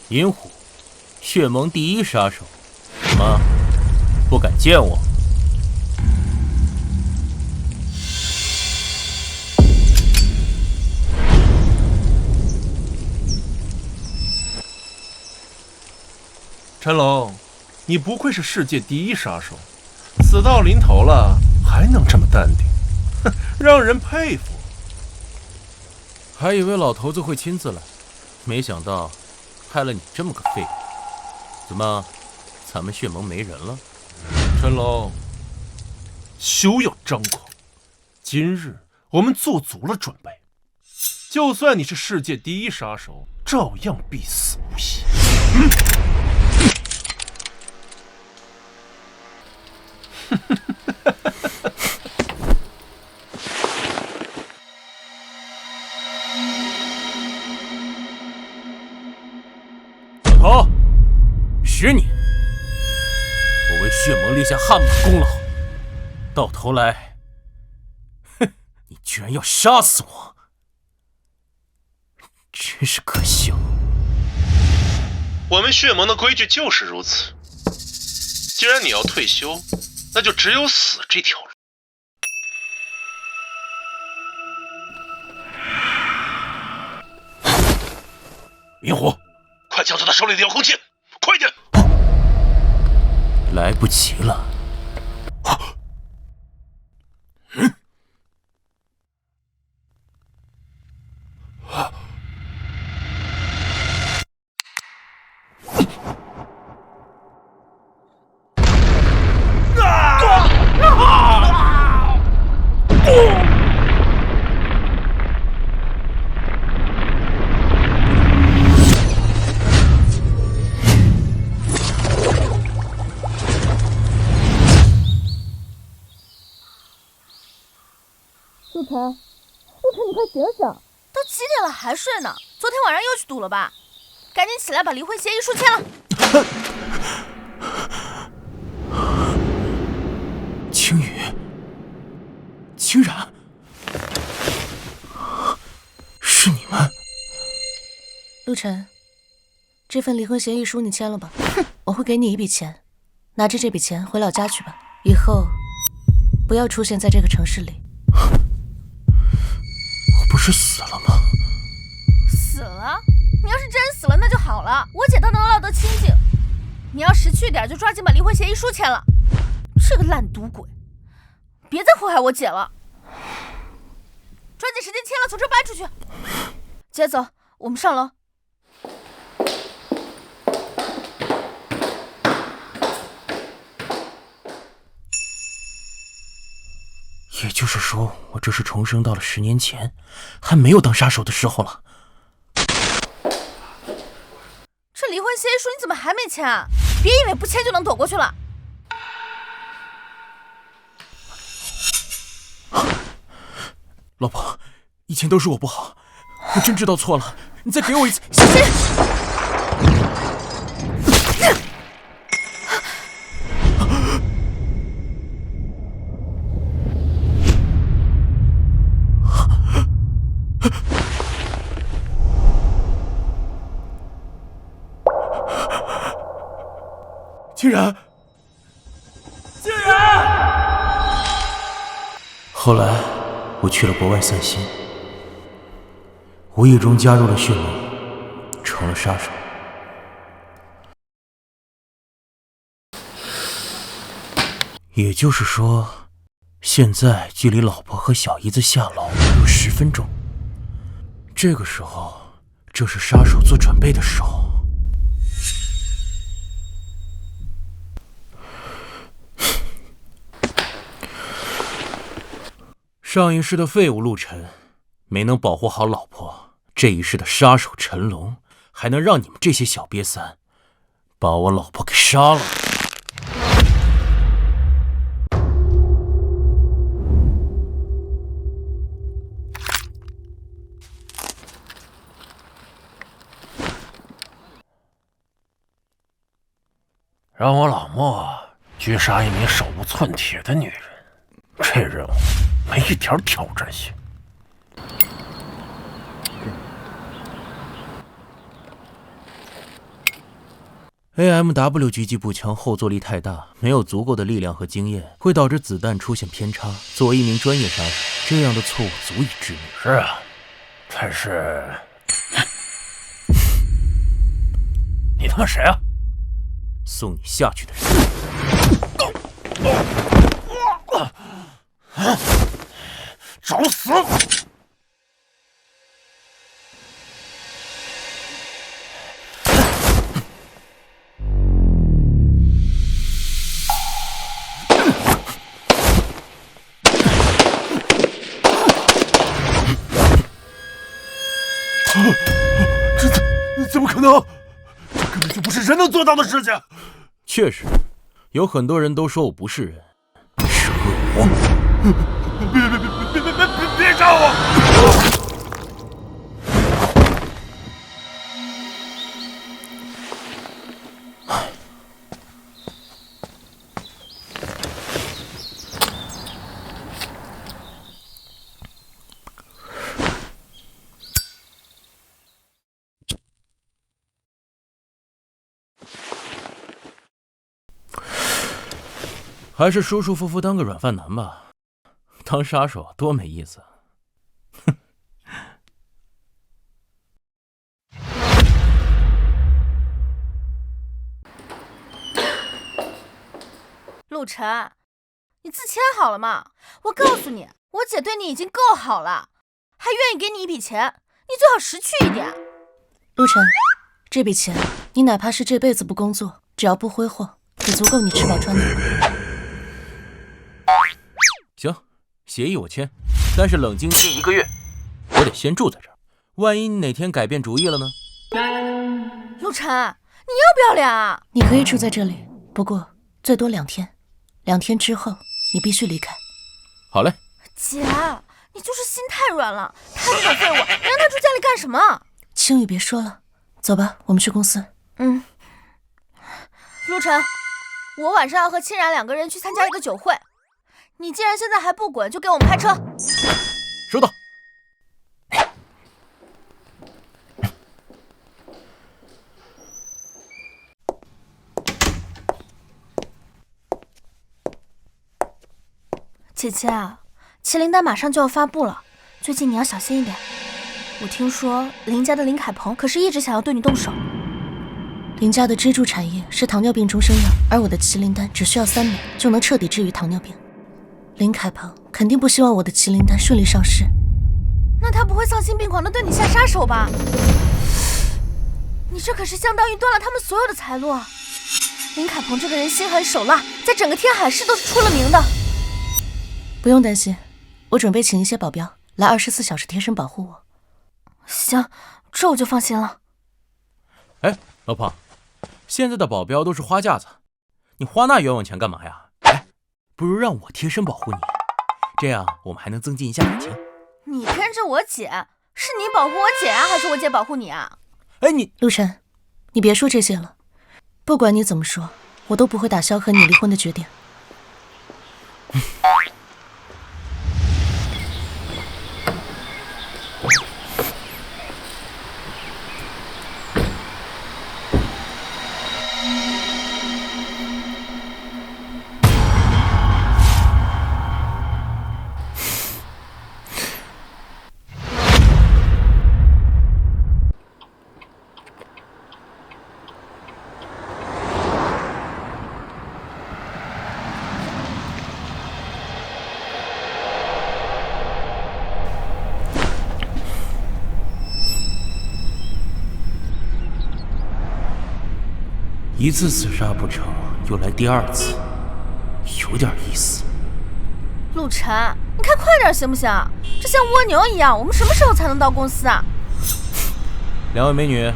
银虎，血盟第一杀手，怎么不敢见我？陈龙，你不愧是世界第一杀手，死到临头了还能这么淡定，哼，让人佩服。还以为老头子会亲自来，没想到派了你这么个废物。怎么，咱们血盟没人了？陈龙，休要张狂。今日我们做足了准备，就算你是世界第一杀手，照样必死无疑。老头，是你！我为血盟立下汗马功劳，到头来，哼，你居然要杀死我，真是可笑。我们血盟的规矩就是如此。既然你要退休，那就只有死这条路。银虎，快抢走他手里的遥控器，快点！来不及了。陆晨，你快醒醒！都几点了还睡呢？昨天晚上又去赌了吧？赶紧起来把离婚协议书签了。青雨，青然，是你们！陆晨，这份离婚协议书你签了吧？我会给你一笔钱，拿着这笔钱回老家去吧。以后不要出现在这个城市里。不是死了吗？死了？你要是真死了那就好了，我姐倒能落得清静。你要识趣点，就抓紧把离婚协议书签了。这个烂赌鬼，别再祸害我姐了。抓紧时间签了，从这搬出去。姐走，我们上楼。也就是说，我这是重生到了10年前，还没有当杀手的时候了。这离婚协议书你怎么还没签啊？别以为不签就能躲过去了。老婆，以前都是我不好，我真知道错了，你再给我一次。小心！竟然！后来我去了国外散心，无意中加入了血盟，成了杀手。也就是说，现在距离老婆和小姨子下牢还有10分钟。这个时候，正是杀手做准备的时候。上一世的废物陆晨没能保护好老婆，这一世的杀手陈龙还能让你们这些小瘪三把我老婆给杀了？让我老莫狙杀一名手无寸铁的女人，这任务没一点挑战性。AMW 狙击步枪后坐力太大，没有足够的力量和经验，会导致子弹出现偏差。作为一名专业杀手，这样的错误足以致命。是啊，但是你他妈谁啊？送你下去的人。找死！这怎么可能？这根本就不是人能做到的事情。确实，有很多人都说我不是人，是恶魔。别杀我！还是舒舒服服当个软饭男吧，当杀手多没意思。哼！陆晨，你自谦好了吗？我告诉你，我姐对你已经够好了，还愿意给你一笔钱，你最好识趣一点。陆晨，这笔钱你哪怕是这辈子不工作，只要不挥霍，也足够你吃饱穿暖。行，协议我签，但是冷静期1个月，我得先住在这儿。万一你哪天改变主意了呢？陆晨，你要不要脸啊？你可以住在这里，不过最多2天，2天之后你必须离开。好嘞。姐，你就是心太软了，他这种废物，你让他住家里干什么？青雨，别说了，走吧，我们去公司。陆晨，我晚上要和清然2个人去参加一个酒会。你既然现在还不滚，就给我们开车。收到。姐姐啊，麒麟丹马上就要发布了，最近你要小心一点。我听说林家的林凯鹏可是一直想要对你动手。林家的支柱产业是糖尿病终身药，而我的麒麟丹只需要3枚就能彻底治愈糖尿病。林凯鹏肯定不希望我的麒麟丹顺利上市，那他不会丧心病狂的对你下杀手吧？你这可是相当于断了他们所有的财路啊！林凯鹏这个人心狠手辣，在整个天海市都是出了名的。不用担心，我准备请一些保镖来24小时贴身保护我。行，这我就放心了。哎，老胖，现在的保镖都是花架子，你花那冤枉钱干嘛呀？哎，不如让我贴身保护你，这样我们还能增进一下感情。你跟着我姐，是你保护我姐啊，还是我姐保护你啊？哎，你陆晨，你别说这些了，不管你怎么说，我都不会打消和你离婚的决定。一次刺杀不成，又来第2次，有点意思。陆晨，你开快点行不行？这像蜗牛一样，我们什么时候才能到公司啊？2位美女，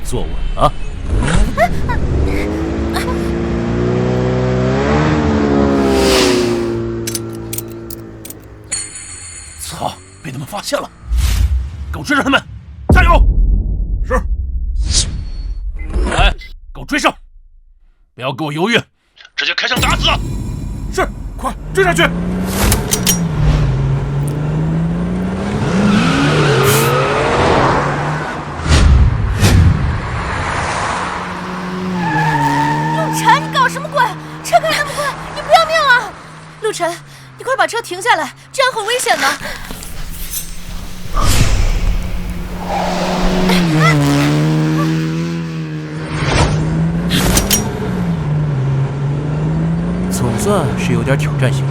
坐稳了。操！被他们发现了，给我追上他们！加油！是。来，给我追上！不要给我犹豫，直接开枪打死！是，快追上去！晨，你搞什么鬼？车开那么快，你不要命了？陆晨，你快把车停下来，这样很危险的。总算是有点挑战性。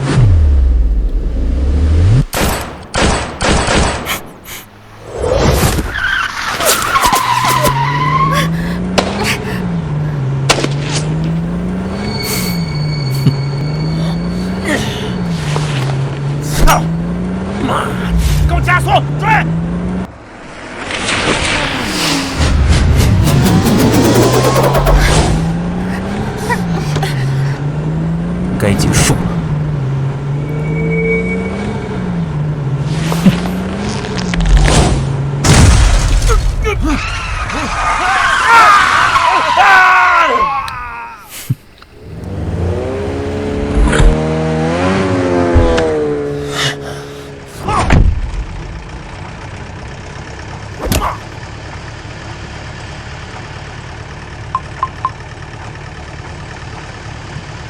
给我加速，追！该结束了。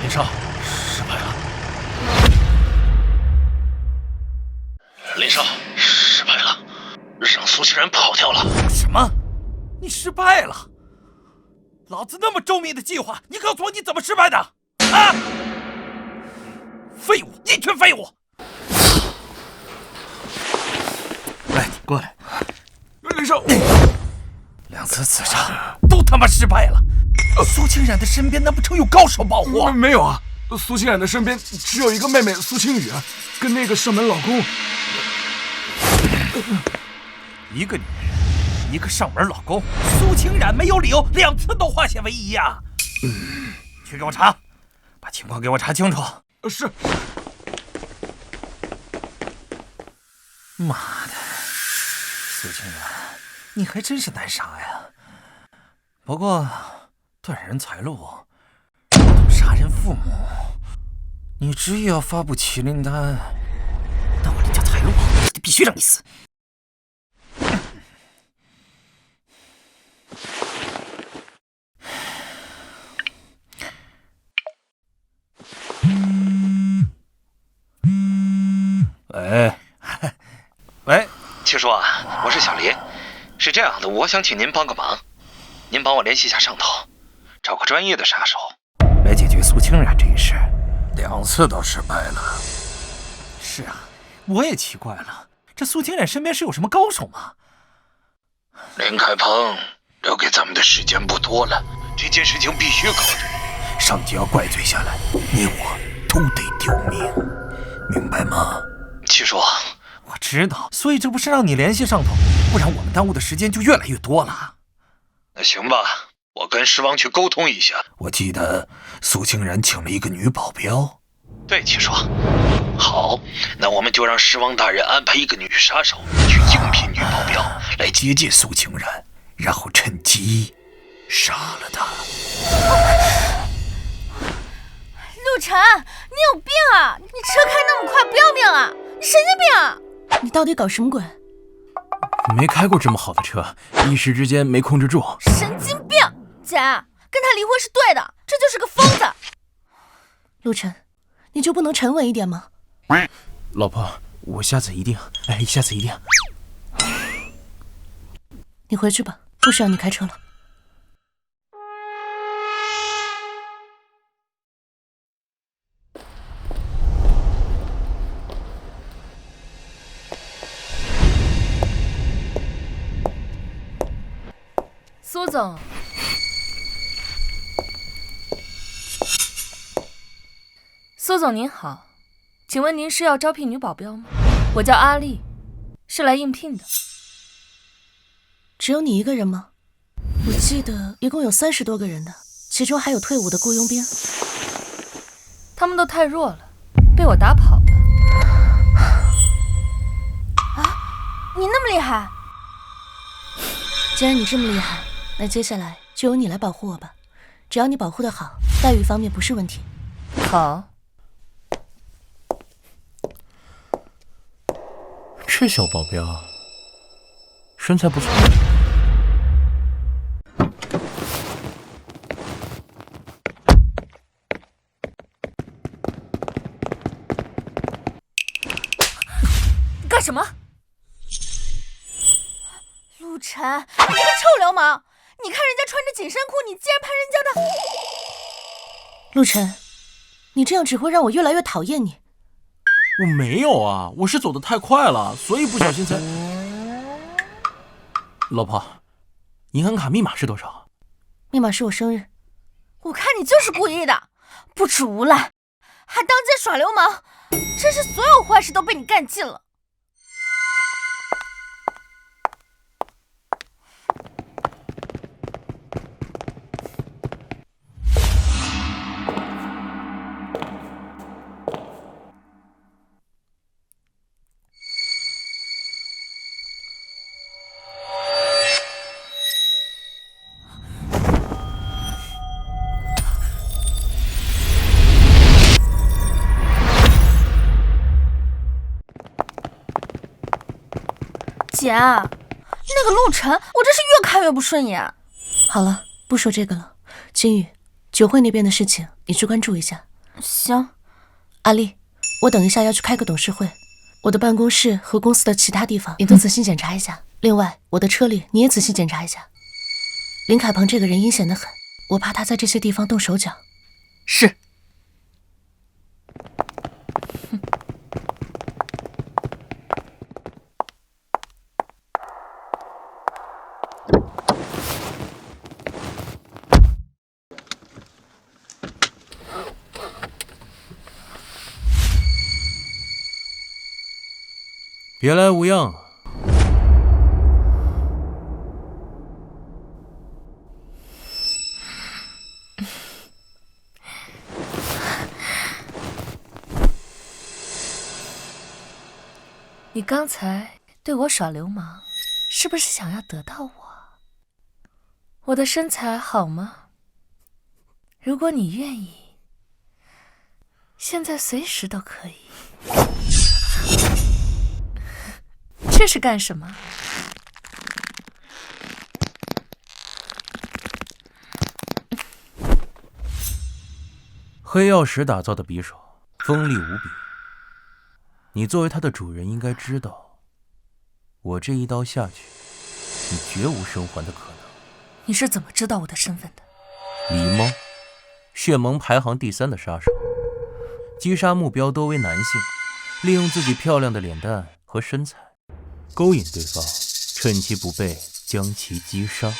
林少，失败了。林少，失败了，让苏清然跑掉了。什么？你失败了？老子那么周密的计划，你告诉我你怎么失败的？啊！废物，一群废物！来，你过来。林少，2次刺杀都他妈失败了。苏清冉的身边难不成有高手保护？没有啊，苏清冉的身边只有一个妹妹苏清雨，跟那个上门老公。一个女人，一个上门老公，苏清冉没有理由2次都化险为夷呀！去给我查，把情况给我查清楚。是。妈的，苏清冉，你还真是难杀呀！不过断人财路，杀人父母，你执意要发布麒麟丹，那我林家财路必须让你死！喂，七叔啊，我是小林。是这样的，我想请您帮个忙，您帮我联系一下上头，找个专业的杀手来解决苏清冉这一事。2次都失败了。是啊，我也奇怪了，这苏清冉身边是有什么高手吗？林开鹏，留给咱们的时间不多了，这件事情必须搞定。上级要怪罪下来，你我都得丢命，明白吗？七叔，我知道，所以这不是让你联系上头，不然我们耽误的时间就越来越多了。那行吧，我跟狮王去沟通一下。我记得苏清冉请了一个女保镖。对，七叔。好，那我们就让狮王大人安排一个女杀手去应聘女保镖，来接近苏清冉，然后趁机杀了她。陆晨，你有病啊！你车开那么快，不要命啊！你神经病啊！你到底搞什么鬼？没开过这么好的车，一时之间没控制住。神经病！姐，跟他离婚是对的，这就是个疯子。陆晨，你就不能沉稳一点吗？老婆，我下次一定，下次一定。你回去吧，不需要你开车了。苏总，苏总您好，请问您是要招聘女保镖吗？我叫阿丽，是来应聘的。只有你一个人吗？我记得一共有30多个人的，其中还有退伍的雇佣兵。他们都太弱了，被我打跑了。啊，你那么厉害？既然你这么厉害，那接下来就由你来保护我吧。只要你保护得好，待遇方面不是问题。好。这小保镖身材不错。什么？陆晨，你这个臭流氓！你看人家穿着紧身裤，你竟然攀人家的……陆晨，你这样只会让我越来越讨厌你。我没有啊，我是走得太快了，所以不小心才……老婆，银行卡密码是多少？密码是我生日。我看你就是故意的，不耻无赖，还当街耍流氓，真是所有坏事都被你干尽了。姐，那个陆晨，我真是越看越不顺眼。好了，不说这个了。金宇，酒会那边的事情你去关注一下。行。阿丽，我等一下要去开个董事会，我的办公室和公司的其他地方你都仔细检查一下。另外，我的车里你也仔细检查一下。林凯鹏这个人阴险得很，我怕他在这些地方动手脚。是。别来无恙。你刚才对我耍流氓，是不是想要得到我？我的身材好吗？如果你愿意，现在随时都可以。这是干什么？黑曜石打造的匕首，锋利无比。你作为它的主人，应该知道，我这一刀下去，你绝无生还的可能。你是怎么知道我的身份的？狸猫，血盟排行第3的杀手，击杀目标多为男性，利用自己漂亮的脸蛋和身材，勾引对方，趁其不备将其击杀。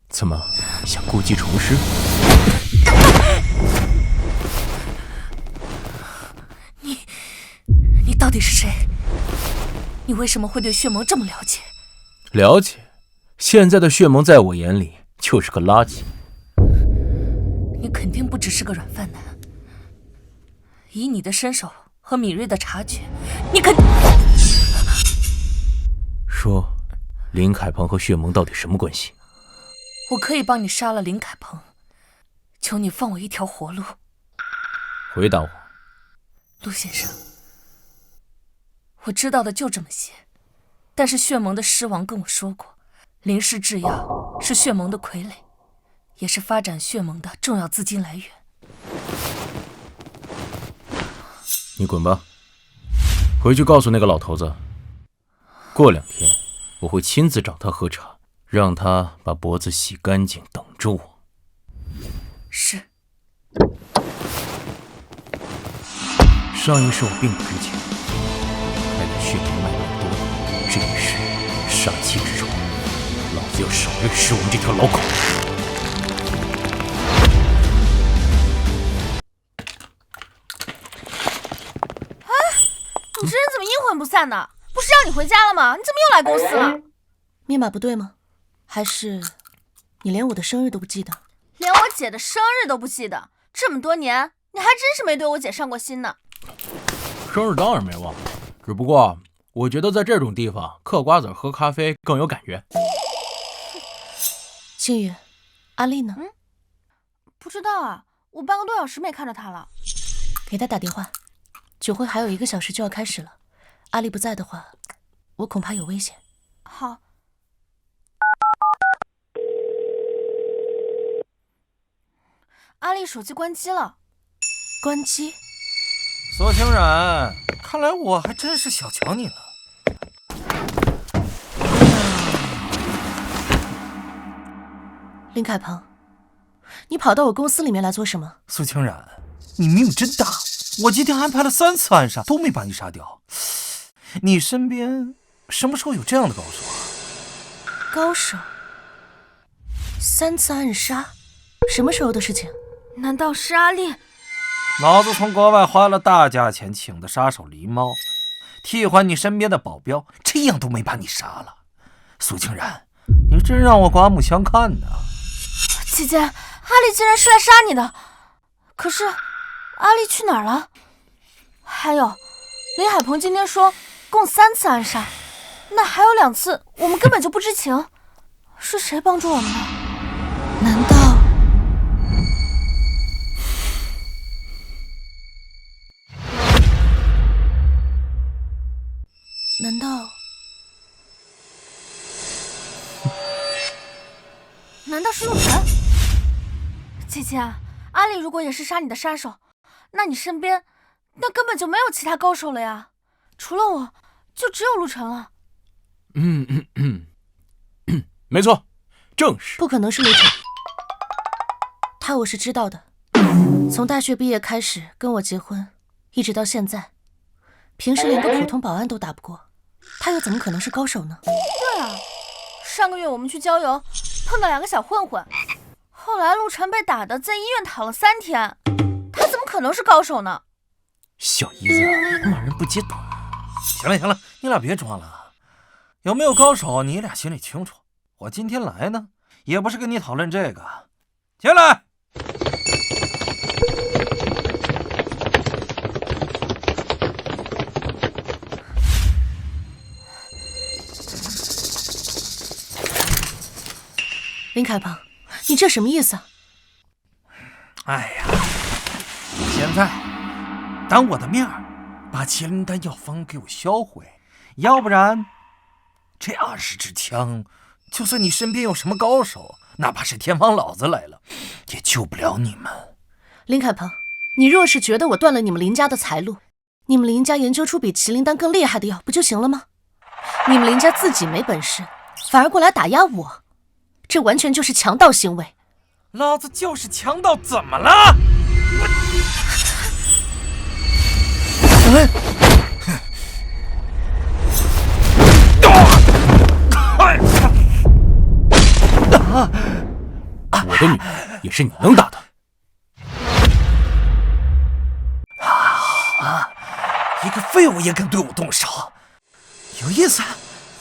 怎么想故技重施？你到底是谁？你为什么会对血盟这么了解？了解，现在的血盟在我眼里就是个垃圾。你肯定不只是个软饭男，以你的身手和敏锐的察觉，你肯……说，林凯鹏和血盟到底什么关系？我可以帮你杀了林凯鹏，求你放我一条活路。回答我。陆先生，我知道的就这么些，但是血盟的狮王跟我说过，林氏制药是血盟的傀儡，也是发展血盟的重要资金来源。你滚吧，回去告诉那个老头子，过2天我会亲自找他喝茶，让他把脖子洗干净，等着我。是。上一世我并不值钱，还给血盟卖更多，这一世杀妻之仇，老子要少认识我们这条老狗。你这人怎么阴魂不散呢？不是让你回家了吗？你怎么又来公司了？密码不对吗？还是你连我的生日都不记得？连我姐的生日都不记得？这么多年，你还真是没对我姐上过心呢。生日当然没忘，只不过我觉得在这种地方嗑瓜子喝咖啡更有感觉。青雨，阿丽呢？不知道啊，我半个多小时没看着她了。给她打电话，酒会还有1个小时就要开始了，阿丽不在的话，我恐怕有危险。好。阿丽手机关机了。关机？苏清冉，看来我还真是小瞧你了。林凯鹏，你跑到我公司里面来做什么？苏清然，你命真大！我今天安排了3次暗杀，都没把你杀掉。你身边什么时候有这样的高手啊？高手？3次暗杀，什么时候的事情？难道是阿丽？老子从国外花了大价钱请的杀手狸猫，替换你身边的保镖，这样都没把你杀了。苏清然，你真让我刮目相看呢。姐姐，阿丽竟然是来杀你的，可是阿丽去哪儿了？还有，林海鹏今天说共3次暗杀，那还有2次我们根本就不知情，是谁帮助我们的？难道？难道？难道是陆晨？姐姐，阿丽如果也是杀你的杀手，那你身边那根本就没有其他高手了呀，除了我，就只有陆晨了。没错，正是。不可能是陆晨，他我是知道的，从大学毕业开始跟我结婚，一直到现在，平时连个普通保安都打不过，他又怎么可能是高手呢？对啊，上个月我们去郊游，碰到2个小混混，后来陆晨被打的在医院躺了3天，他怎么可能是高手呢？小姨子，骂人不揭短。行了行了，你俩别装了，有没有高手你俩心里清楚。我今天来呢，也不是跟你讨论这个。进来。林凯鹏，你这什么意思啊？哎呀，现在当我的面把麒麟丹药方给我销毁，要不然这20支枪，就算你身边有什么高手，哪怕是天王老子来了，也救不了你们。林凯鹏，你若是觉得我断了你们林家的财路，你们林家研究出比麒麟丹更厉害的药不就行了吗？你们林家自己没本事，反而过来打压我，这完全就是强盗行为。老子就是强盗，怎么了？我的女儿也是你能打的。一个废物也敢对我动手，有意思。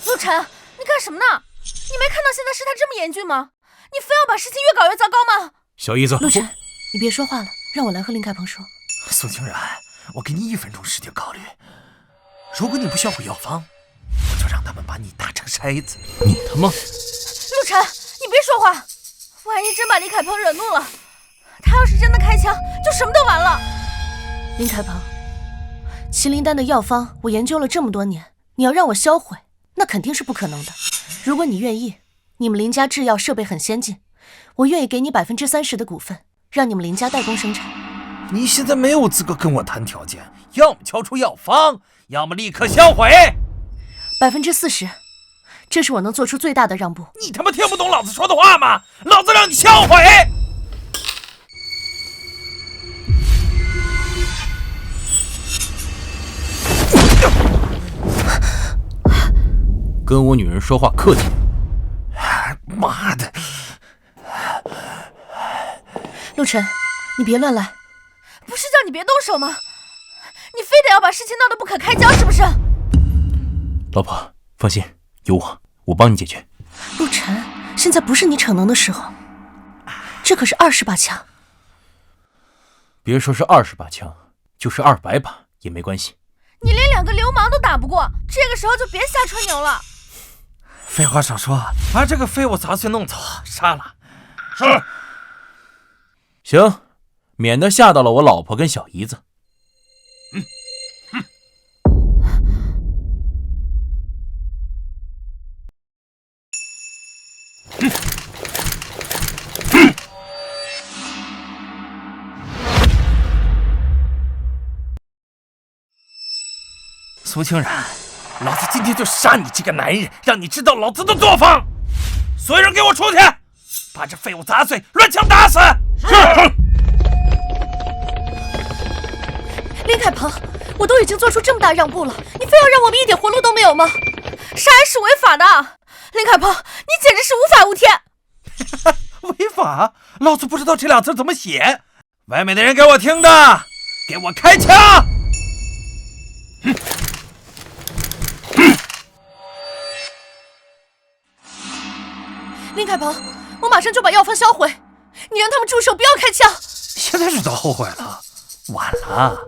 陆晨，你干什么呢？你没看到现在事态这么严峻吗？你非要把事情越搞越糟糕吗？小姨子，陆晨，你别说话了，让我来和林凯鹏说。苏清然，我给你1分钟时间考虑。如果你不销毁药方，我就让他们把你打成筛子。你他妈！陆晨，你别说话，万一真把林凯鹏惹怒了，他要是真的开枪，就什么都完了。林凯鹏，麒麟丹的药方我研究了这么多年，你要让我销毁，那肯定是不可能的。如果你愿意，你们林家制药设备很先进，我愿意给你30%的股份，让你们林家代工生产。你现在没有资格跟我谈条件，要么交出药方，要么立刻销毁。40%，这是我能做出最大的让步。你他妈听不懂老子说的话吗？老子让你销毁！跟我女人说话客气点。妈的！陆晨，你别乱来。不是叫你别动手吗？你非得要把事情闹得不可开交，是不是？老婆，放心，有我帮你解决。陆晨，现在不是你逞能的时候，这可是20把枪。别说是20把枪，就是200把也没关系。你连2个流氓都打不过，这个时候就别瞎吹牛了。废话少说，把这个废物杂碎弄走，杀了。是。行，免得吓到了我老婆跟小姨子。苏清然，老子今天就杀你这个男人，让你知道老子的作风！所有人给我出去，把这废物砸碎，乱枪打死！是。林凯鹏，我都已经做出这么大让步了，你非要让我们一点活路都没有吗？杀人是违法的，林凯鹏，你简直是无法无天！违法？老子不知道这俩字怎么写。外面的人给我听着，给我开枪！林凯鹏，我马上就把药方销毁，你让他们住手，不要开枪。现在知道后悔了，晚了。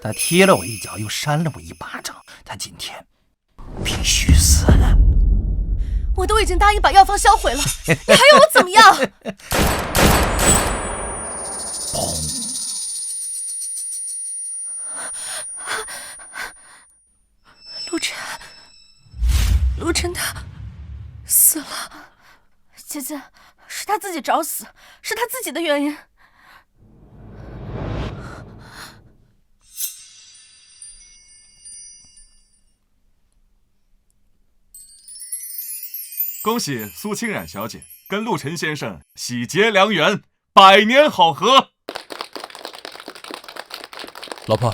他踢了我一脚，又扇了我一巴掌，他今天必须死。我都已经答应把药方销毁了，你还要我怎么样？砰！陆晨他死了。姐姐，是他自己找死，是他自己的原因。恭喜苏清冉小姐跟陆晨先生喜结良缘，100年好合。老婆，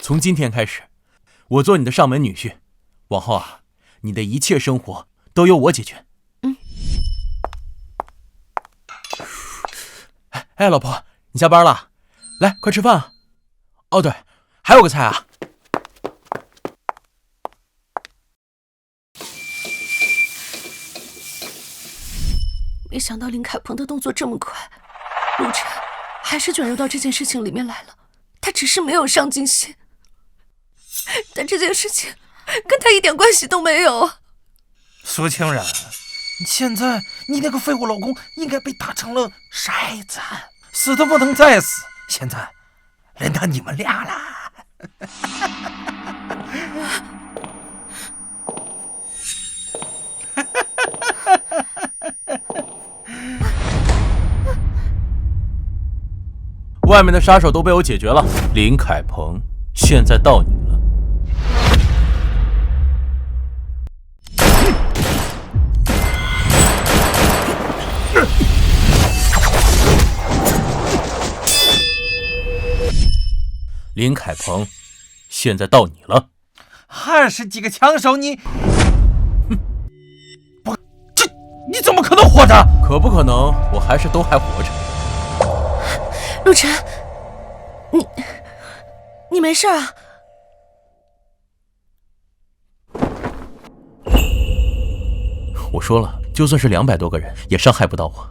从今天开始，我做你的上门女婿，往后啊，你的一切生活都由我解决。哎，老婆，你下班了，来，快吃饭啊！哦，对，还有个菜啊。没想到林凯鹏的动作这么快，陆晨还是卷入到这件事情里面来了。他只是没有上进心，但这件事情跟他一点关系都没有。苏清然，现在你那个废物老公应该被打成了筛子，死都不能再死。现在轮到你们俩了。外面的杀手都被我解决了，林凯鹏，现在到你了。林凯鹏，现在到你了。20几个枪手，你，不，这你怎么可能活着？可不可能？我还是都还活着。陆晨，你没事啊？我说了，就算是200多个人，也伤害不到我。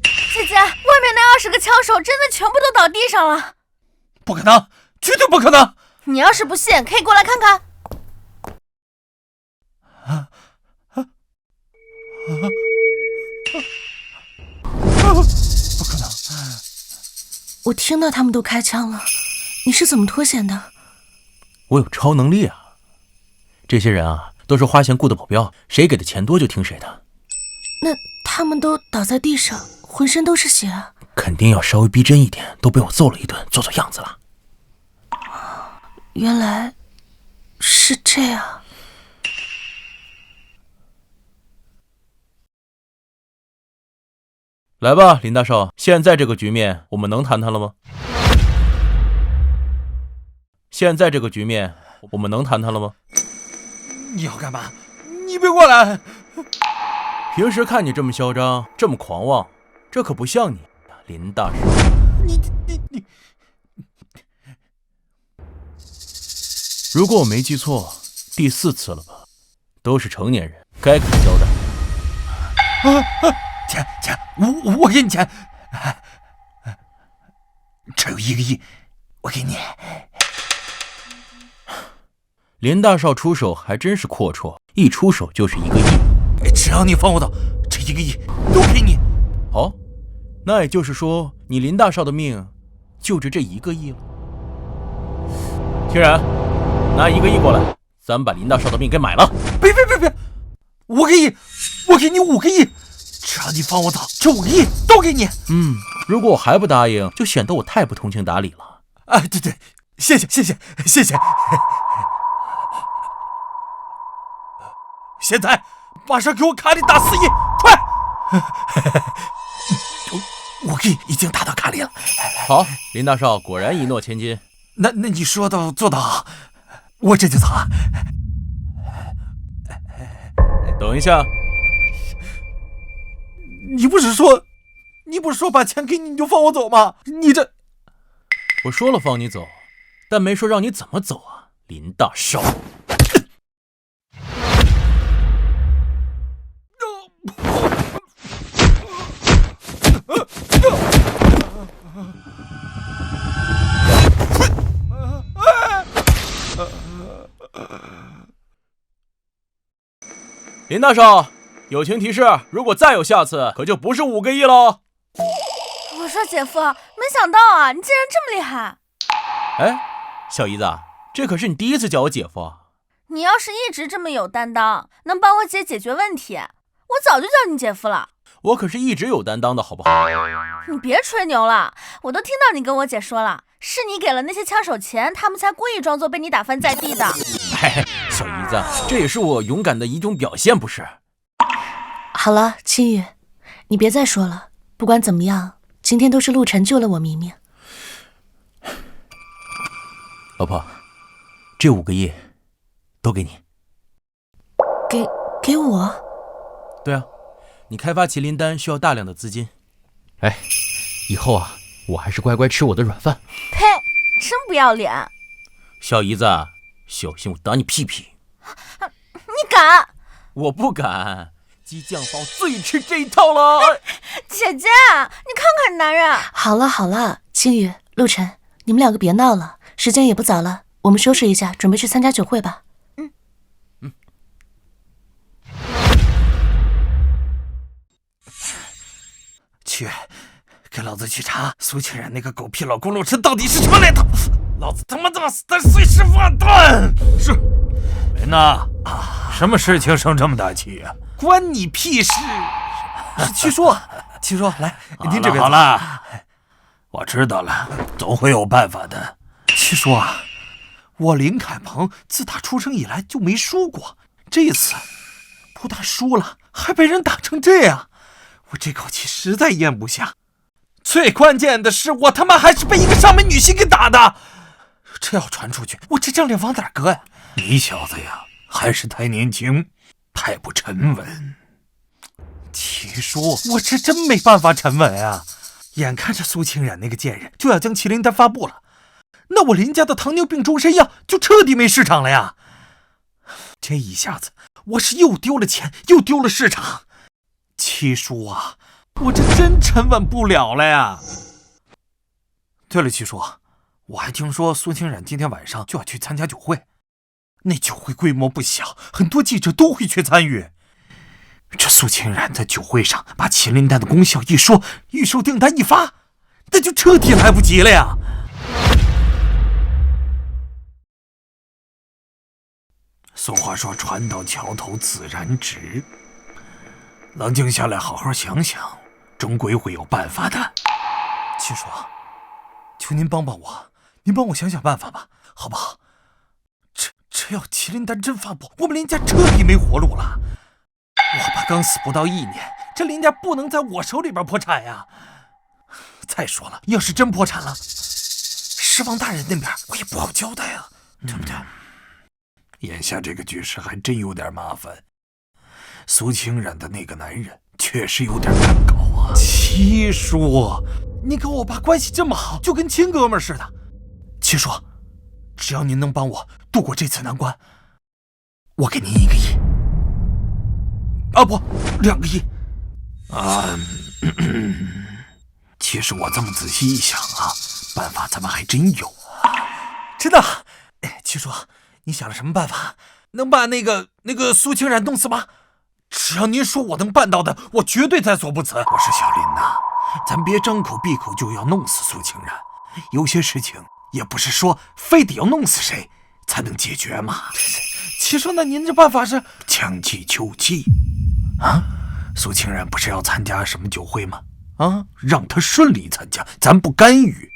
姐姐，外面那20个枪手真的全部都倒地上了？不可能，绝对不可能！你要是不信，可以过来看看。不可能！我听到他们都开枪了，你是怎么脱险的？我有超能力啊！这些人啊，都是花钱雇的保镖，谁给的钱多就听谁的。那他们都倒在地上，浑身都是血啊！肯定要稍微逼真一点，都被我揍了一顿，做做样子了。原来是这样。来吧，林大少，现在这个局面，我们能谈谈了吗？现在这个局面，我们能谈谈了吗？你要干嘛？你别过来！平时看你这么嚣张，这么狂妄，这可不像你，林大少。你，如果我没记错，第4次了吧？都是成年人，该给交代。钱，我给你钱，这有1个亿，我给你。林大少出手还真是阔绰，一出手就是1个亿。只要你放我走，这1个亿都给你。好，那也就是说，你林大少的命就值这1个亿了。清然，拿1个亿过来，咱们把林大少的命给买了。别，5个亿，我给你5个亿。只要你放我走，这5个亿都给你。如果我还不答应，就显得我太不通情达理了。对，谢谢。现在马上给我卡里打4亿，快！我给已经打到卡里了。好，林大少果然一诺千金。那你说到做到，我这就走啊。等一下，你不是说把钱给你就放我走吗？你这……我说了放你走，但没说让你怎么走啊，林大少。林大少，友情提示，如果再有下次，可就不是5个亿喽。我说姐夫，没想到啊，你竟然这么厉害！哎，小姨子，这可是你第一次叫我姐夫。你要是一直这么有担当，能帮我姐解决问题，我早就叫你姐夫了。我可是一直有担当的，好不好？你别吹牛了，我都听到你跟我姐说了，是你给了那些枪手钱，他们才故意装作被你打翻在地的。嘿，小姨子，这也是我勇敢的一种表现，不是？好了，青雨，你别再说了。不管怎么样，今天都是陆晨救了我明明。老婆，这5个亿都给你。给我？对啊，你开发麒麟丹需要大量的资金。哎，以后啊，我还是乖乖吃我的软饭。呸！真不要脸！小姨子，小心我打你屁屁！你敢？我不敢。激将法最吃这一套了。姐姐，你看看男人。好了，青雨、陆晨，你们2个别闹了，时间也不早了，我们收拾一下，准备去参加酒会吧。去，给老子去查苏清然那个狗屁老公陆晨到底是什么来头！老子他妈死他碎尸万段！是，林娜，什么事情生这么大气啊？关你屁事！七叔，来，您这边好了，我知道了，总会有办法的。七叔啊，我林凯鹏自打出生以来就没输过，这次不但输了，还被人打成这样，我这口气实在咽不下。最关键的是，我他妈还是被一个上门女婿给打的，这要传出去，我这张脸往哪搁呀？你小子呀，还是太年轻，太不沉稳。七叔，我这真没办法沉稳啊！眼看着苏清染那个贱人就要将麒麟丹发布了，那我林家的糖尿病终身药就彻底没市场了呀！这一下子，我是又丢了钱，又丢了市场。七叔啊，我这真沉稳不了了呀！对了，七叔，我还听说苏清染今天晚上就要去参加酒会，那酒会规模不小，很多记者都会去参与。这苏清然在酒会上把麒麟丹的功效一说，预售订单一发，那就彻底来不及了呀！俗话说，船到桥头自然直。冷静下来，好好想想，终归会有办法的。七叔，求您帮帮我，您帮我想想办法吧，好不好？这要麒麟丹真发布，我们林家彻底没活路了。我爸刚死不到1年，这林家不能在我手里边破产呀。再说了，要是真破产了，狮王大人那边我也不好交代啊，对不对？眼下这个局势还真有点麻烦。苏清染的那个男人确实有点难搞啊。七叔，你跟我爸关系这么好，就跟亲哥们似的。七叔，只要您能帮我度过这次难关，我给您1个亿。啊不，2个亿。其实我这么仔细一想啊，办法咱们还真有啊。真的？哎，七叔，你想了什么办法？能把那个苏清然弄死吗？只要您说我能办到的，我绝对在所不辞。我说小林呐，咱别张口闭口就要弄死苏清然，有些事情也不是说非得要弄死谁才能解决嘛。七叔，那您这办法是将计就计啊？苏清然不是要参加什么酒会吗？啊，让他顺利参加，咱不干预。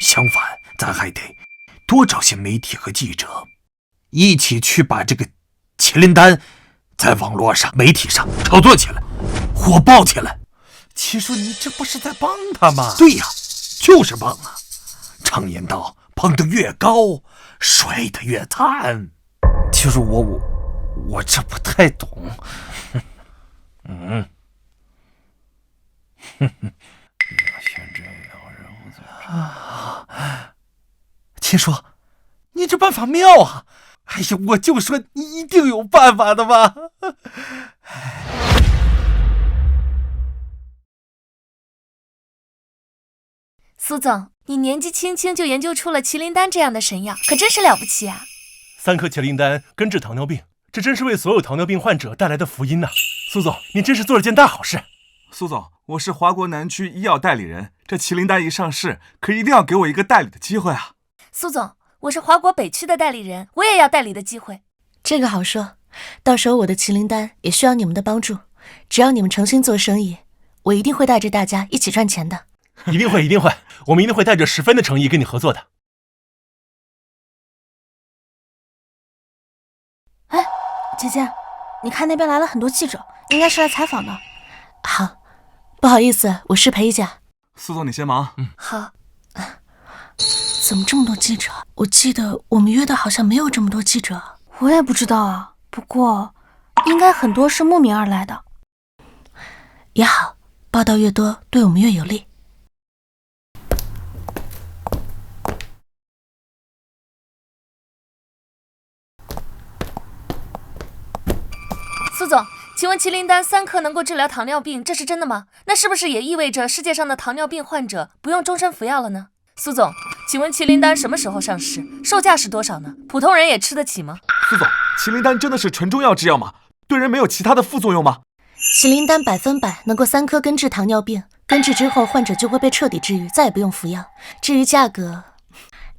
相反，咱还得多找些媒体和记者，一起去把这个麒麟丹在网络上、媒体上炒作起来，火爆起来。七叔，你这不是在帮他吗？对呀，就是帮啊！常言道，捧得越高，摔得越惨。七叔，我这不太懂。七叔，你这办法妙啊！哎呀，我就说你一定有办法的吧。苏总，你年纪轻轻就研究出了麒麟丹这样的神药，可真是了不起啊！3颗麒麟丹根治糖尿病，这真是为所有糖尿病患者带来的福音呐！苏总，你真是做了件大好事。苏总，我是华国南区医药代理人，这麒麟丹一上市，可一定要给我一个代理的机会啊！苏总，我是华国北区的代理人，我也要代理的机会。这个好说，到时候我的麒麟丹也需要你们的帮助，只要你们诚心做生意，我一定会带着大家一起赚钱的。一定会，一定会，我们一定会带着10分的诚意跟你合作的。哎，姐姐，你看那边来了很多记者，应该是来采访的。好，不好意思，我失陪一下。苏总，你先忙。好。怎么这么多记者？我记得我们约的好像没有这么多记者。我也不知道啊，不过应该很多是慕名而来的。也好，报道越多，对我们越有利。苏总，请问麒麟丹3颗能够治疗糖尿病，这是真的吗？那是不是也意味着世界上的糖尿病患者不用终身服药了呢？苏总，请问麒麟丹什么时候上市？售价是多少呢？普通人也吃得起吗？苏总，麒麟丹真的是纯中药制药吗？对人没有其他的副作用吗？麒麟丹100%能够3颗根治糖尿病，根治之后患者就会被彻底治愈，再也不用服药。至于价格，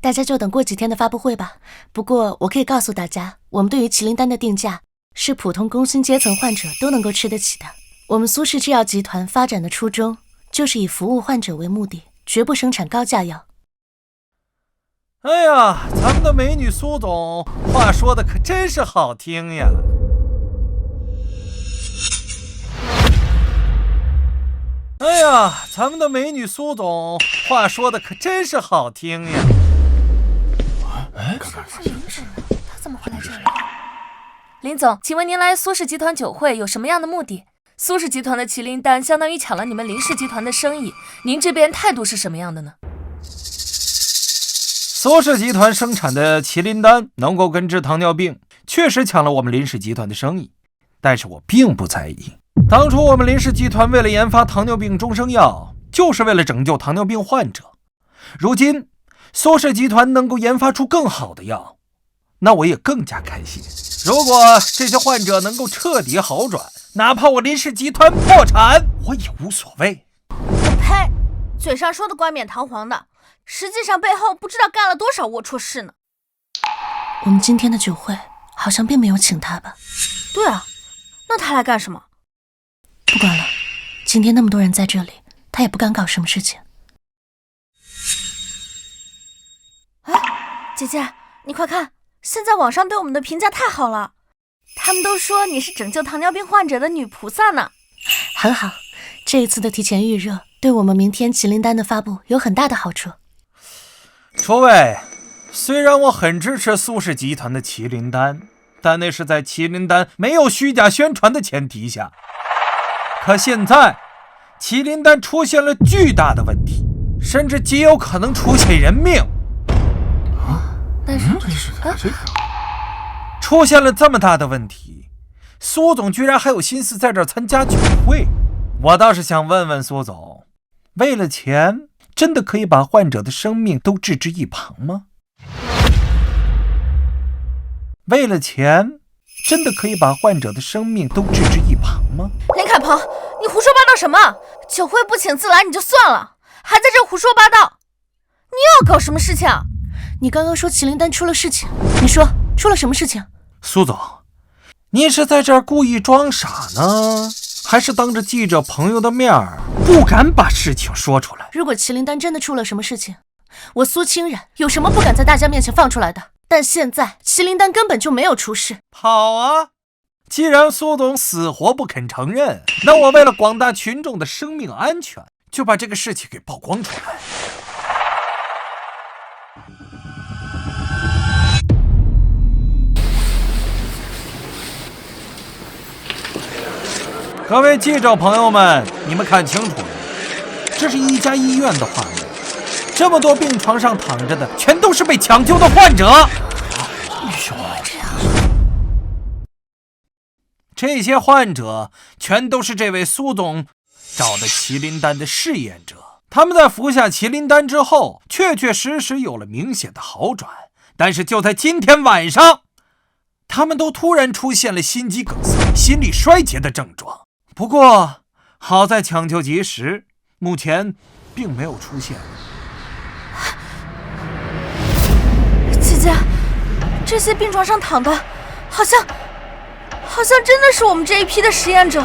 大家就等过几天的发布会吧。不过我可以告诉大家，我们对于麒麟丹的定价是普通工薪阶层患者都能够吃得起的。我们苏氏制药集团发展的初衷就是以服务患者为目的，绝不生产高价药。哎呀，咱们的美女苏总话说的可真是好听呀！哎呀，咱们的美女苏总话说的可真是好听呀！他怎么会来这里？林总，请问您来苏氏集团酒会有什么样的目的？苏氏集团的麒麟丹相当于抢了你们林氏集团的生意，您这边态度是什么样的呢？苏氏集团生产的麒麟丹能够根治糖尿病，确实抢了我们林氏集团的生意，但是我并不在意。当初我们林氏集团为了研发糖尿病终生药，就是为了拯救糖尿病患者。如今苏氏集团能够研发出更好的药，那我也更加开心。如果这些患者能够彻底好转，哪怕我林氏集团破产，我也无所谓。我呸！嘴上说的冠冕堂皇的，实际上背后不知道干了多少龌龊事呢。我们今天的酒会好像并没有请他吧？对啊，那他来干什么？不管了，今天那么多人在这里，他也不敢搞什么事情。哎，姐姐，你快看，现在网上对我们的评价太好了，他们都说你是拯救糖尿病患者的女菩萨呢。很好，这一次的提前预热对我们明天麒麟丹的发布有很大的好处。诸位，虽然我很支持苏氏集团的麒麟丹，但那是在麒麟丹没有虚假宣传的前提下。可现在麒麟丹出现了巨大的问题，甚至极有可能出现人命。但是出现了这么大的问题，苏总居然还有心思在这儿参加酒会。我倒是想问问苏总，为了钱真的可以把患者的生命都置之一旁吗？为了钱真的可以把患者的生命都置之一旁吗？林凯鹏，你胡说八道什么？酒会不请自来你就算了，还在这胡说八道，你又要搞什么事情啊？你刚刚说麒麟丹出了事情，你说出了什么事情？苏总，你是在这儿故意装傻呢，还是当着记者朋友的面儿不敢把事情说出来？如果麒麟丹真的出了什么事情，我苏清然有什么不敢在大家面前放出来的？但现在麒麟丹根本就没有出事。好啊，既然苏总死活不肯承认，那我为了广大群众的生命安全，就把这个事情给曝光出来。各位记者朋友们，你们看清楚了，这是一家医院的画面，这么多病床上躺着的，全都是被抢救的患者。这些患者全都是这位苏总找的麒麟丹的试验者，他们在服下麒麟丹之后，确确实实有了明显的好转。但是就在今天晚上，他们都突然出现了心肌梗塞、心力衰竭的症状。不过好在抢救及时，目前并没有出现。姐姐，这些病床上躺的，好像真的是我们这一批的实验者。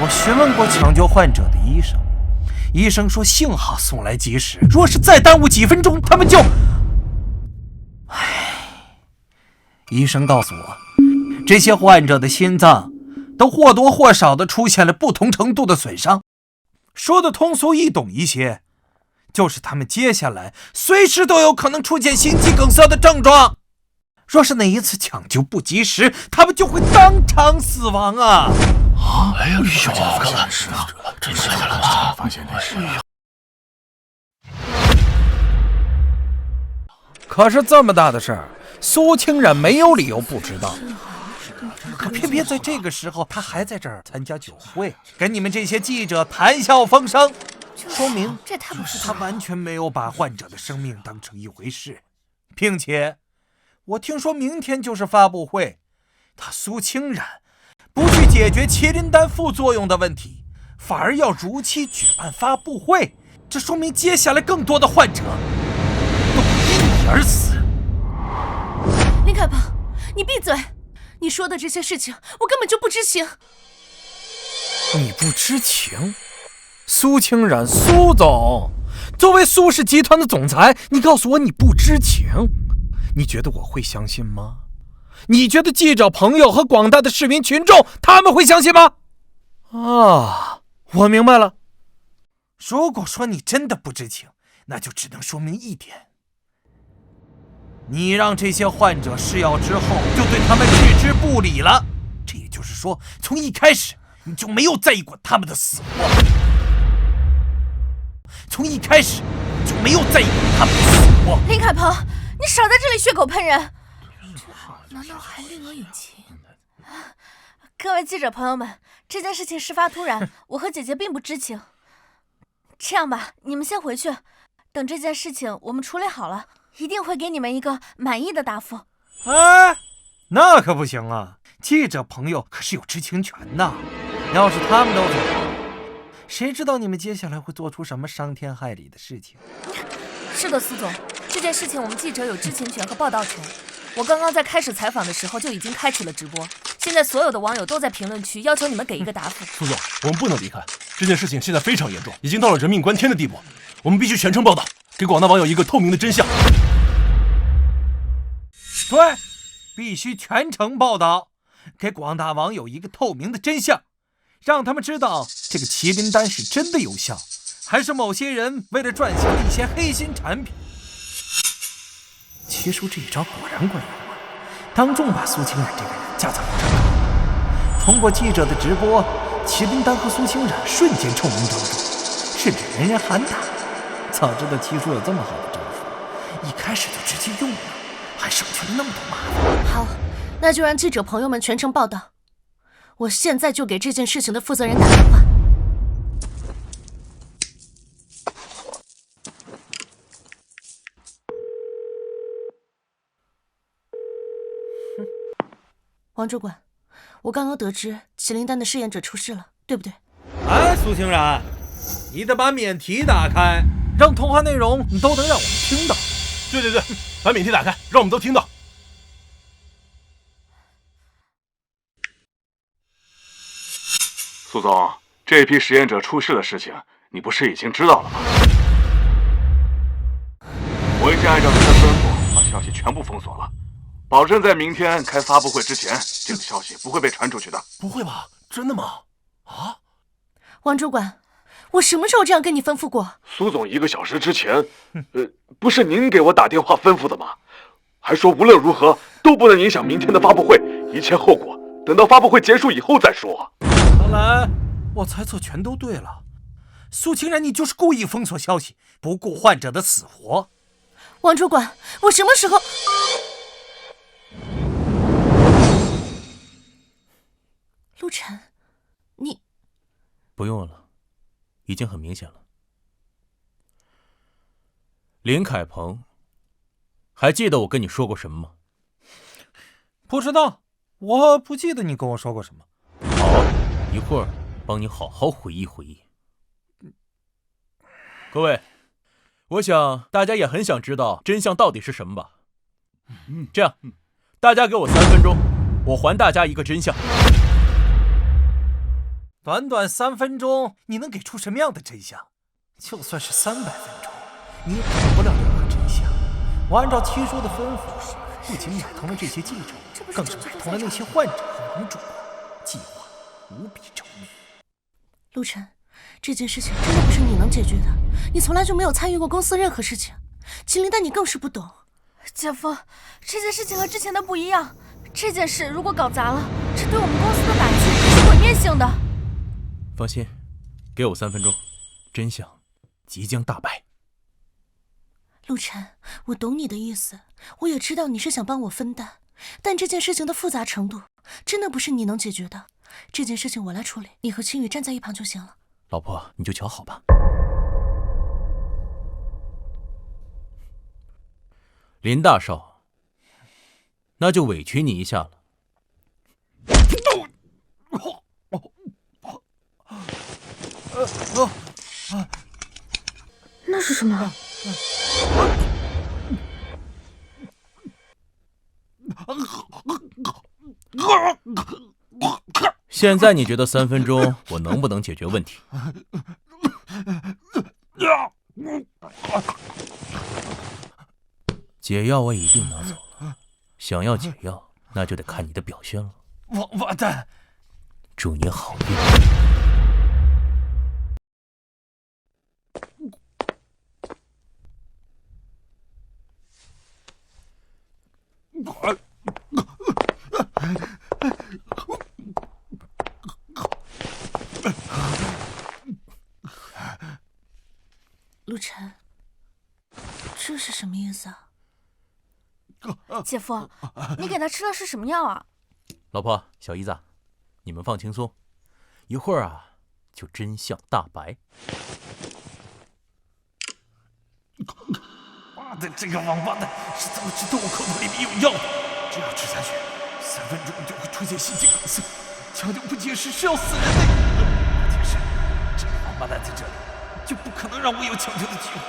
我询问过抢救患者的医生，医生说幸好送来及时，若是再耽误几分钟，他们就……医生告诉我，这些患者的心脏都或多或少的出现了不同程度的损伤。说的通俗易懂一些，就是他们接下来随时都有可能出现心肌梗塞的症状。若是哪一次抢救不及时，他们就会当场死亡啊！哎呀，真是了，发现那是。可是这么大的事儿，苏清冉没有理由不知道。可偏偏在这个时候，他还在这儿参加酒会，跟你们这些记者谈笑风生，说明这太不是他完全没有把患者的生命当成一回事，并且我听说明天就是发布会，他苏清冉不去解决麒麟丹副作用的问题，反而要如期举办发布会，这说明接下来更多的患者都会因你而死。林凯鹏，你闭嘴！你说的这些事情，我根本就不知情。你不知情？苏清冉，苏总，作为苏氏集团的总裁，你告诉我你不知情，你觉得我会相信吗？你觉得记者朋友和广大的市民群众他们会相信吗？啊，我明白了。如果说你真的不知情，那就只能说明一点，你让这些患者试药之后就对他们置之不理了，这也就是说，从一开始你就没有在意过他们的死活，从一开始你就没有在意过他们的死活。林凯鹏，你少在这里血口喷人！难道还另有隐情？各位记者朋友们，这件事情事发突然，我和姐姐并不知情。这样吧，你们先回去，等这件事情我们处理好了，一定会给你们一个满意的答复。哎，那可不行啊！记者朋友可是有知情权的，要是他们都走了，谁知道你们接下来会做出什么伤天害理的事情？是的，苏总，这件事情我们记者有知情权和报道权。我刚刚在开始采访的时候就已经开启了直播，现在所有的网友都在评论区要求你们给一个答复。苏总，我们不能离开，这件事情现在非常严重，已经到了人命关天的地步，我们必须全程报道，给广大网友一个透明的真相。对，必须全程报道，给广大网友一个透明的真相，让他们知道这个麒麟丹是真的有效，还是某些人为了赚钱的一些黑心产品。七叔这一招果然管用啊，当众把苏清冉这个人架在火上烤。通过记者的直播，麒麟丹和苏清冉瞬间臭名昭著，甚至人人喊打。早知道七叔有这么好的招数，一开始就直接用了，还省去了那么多麻烦。好，那就让记者朋友们全程报道。我现在就给这件事情的负责人打电话。王主管，我刚刚得知麒麟丹的试验者出事了，对不对？哎，苏清冉，你得把免提打开，让通话内容都能让我们听到。对，把免提打开，让我们都听到。苏总，这批实验者出事的事情，你不是已经知道了吗？我已经按照您的吩咐，把消息全部封锁了。保证在明天开发布会之前，这个消息不会被传出去的。不会吧？真的吗？啊？王主管，我什么时候这样跟你吩咐过？苏总1个小时之前，不是您给我打电话吩咐的吗？还说无论如何都不能影响明天的发布会，一切后果等到发布会结束以后再说。看来我猜测全都对了，苏清然，你就是故意封锁消息，不顾患者的死活。王主管，我什么时候？陆晨，你不用了，已经很明显了。林凯鹏，还记得我跟你说过什么吗？不知道，我不记得你跟我说过什么。好，一会儿帮你好好回忆回忆。各位，我想大家也很想知道真相到底是什么吧？这样，大家给我3分钟，我还大家一个真相。短短3分钟，你能给出什么样的真相？就算是300分钟，你也给不了任何真相。我按照七叔的吩咐，不仅买通了这些记者，更是买通了那些患者和王主管，计划无比周密。陆晨，这件事情真的不是你能解决的，你从来就没有参与过公司任何事情，秦林丹你更是不懂。姐夫，这件事情和之前的不一样，这件事如果搞砸了，这对我们公司的打击是毁灭性的。放心，给我3分钟，真相即将大白。陆晨，我懂你的意思，我也知道你是想帮我分担，但这件事情的复杂程度真的不是你能解决的。这件事情我来处理，你和青雨站在一旁就行了。老婆，你就瞧好吧。林大少，那就委屈你一下了。那是什么？现在你觉得3分钟我能不能解决问题？解药我已经拿走了，想要解药，那就得看你的表现了。王八蛋！祝你好运。陆晨，这是什么意思啊？姐夫，你给他吃的是什么药啊？老婆，小姨子，你们放轻松，一会儿啊，就真相大白。妈的，这个王八蛋是怎么知道我口袋里面有药的？这药吃下去，3分钟就会出现心肌梗塞，抢救不及时是要死人的。关键是，这个王八蛋在这里，就不可能让我有抢救的机会。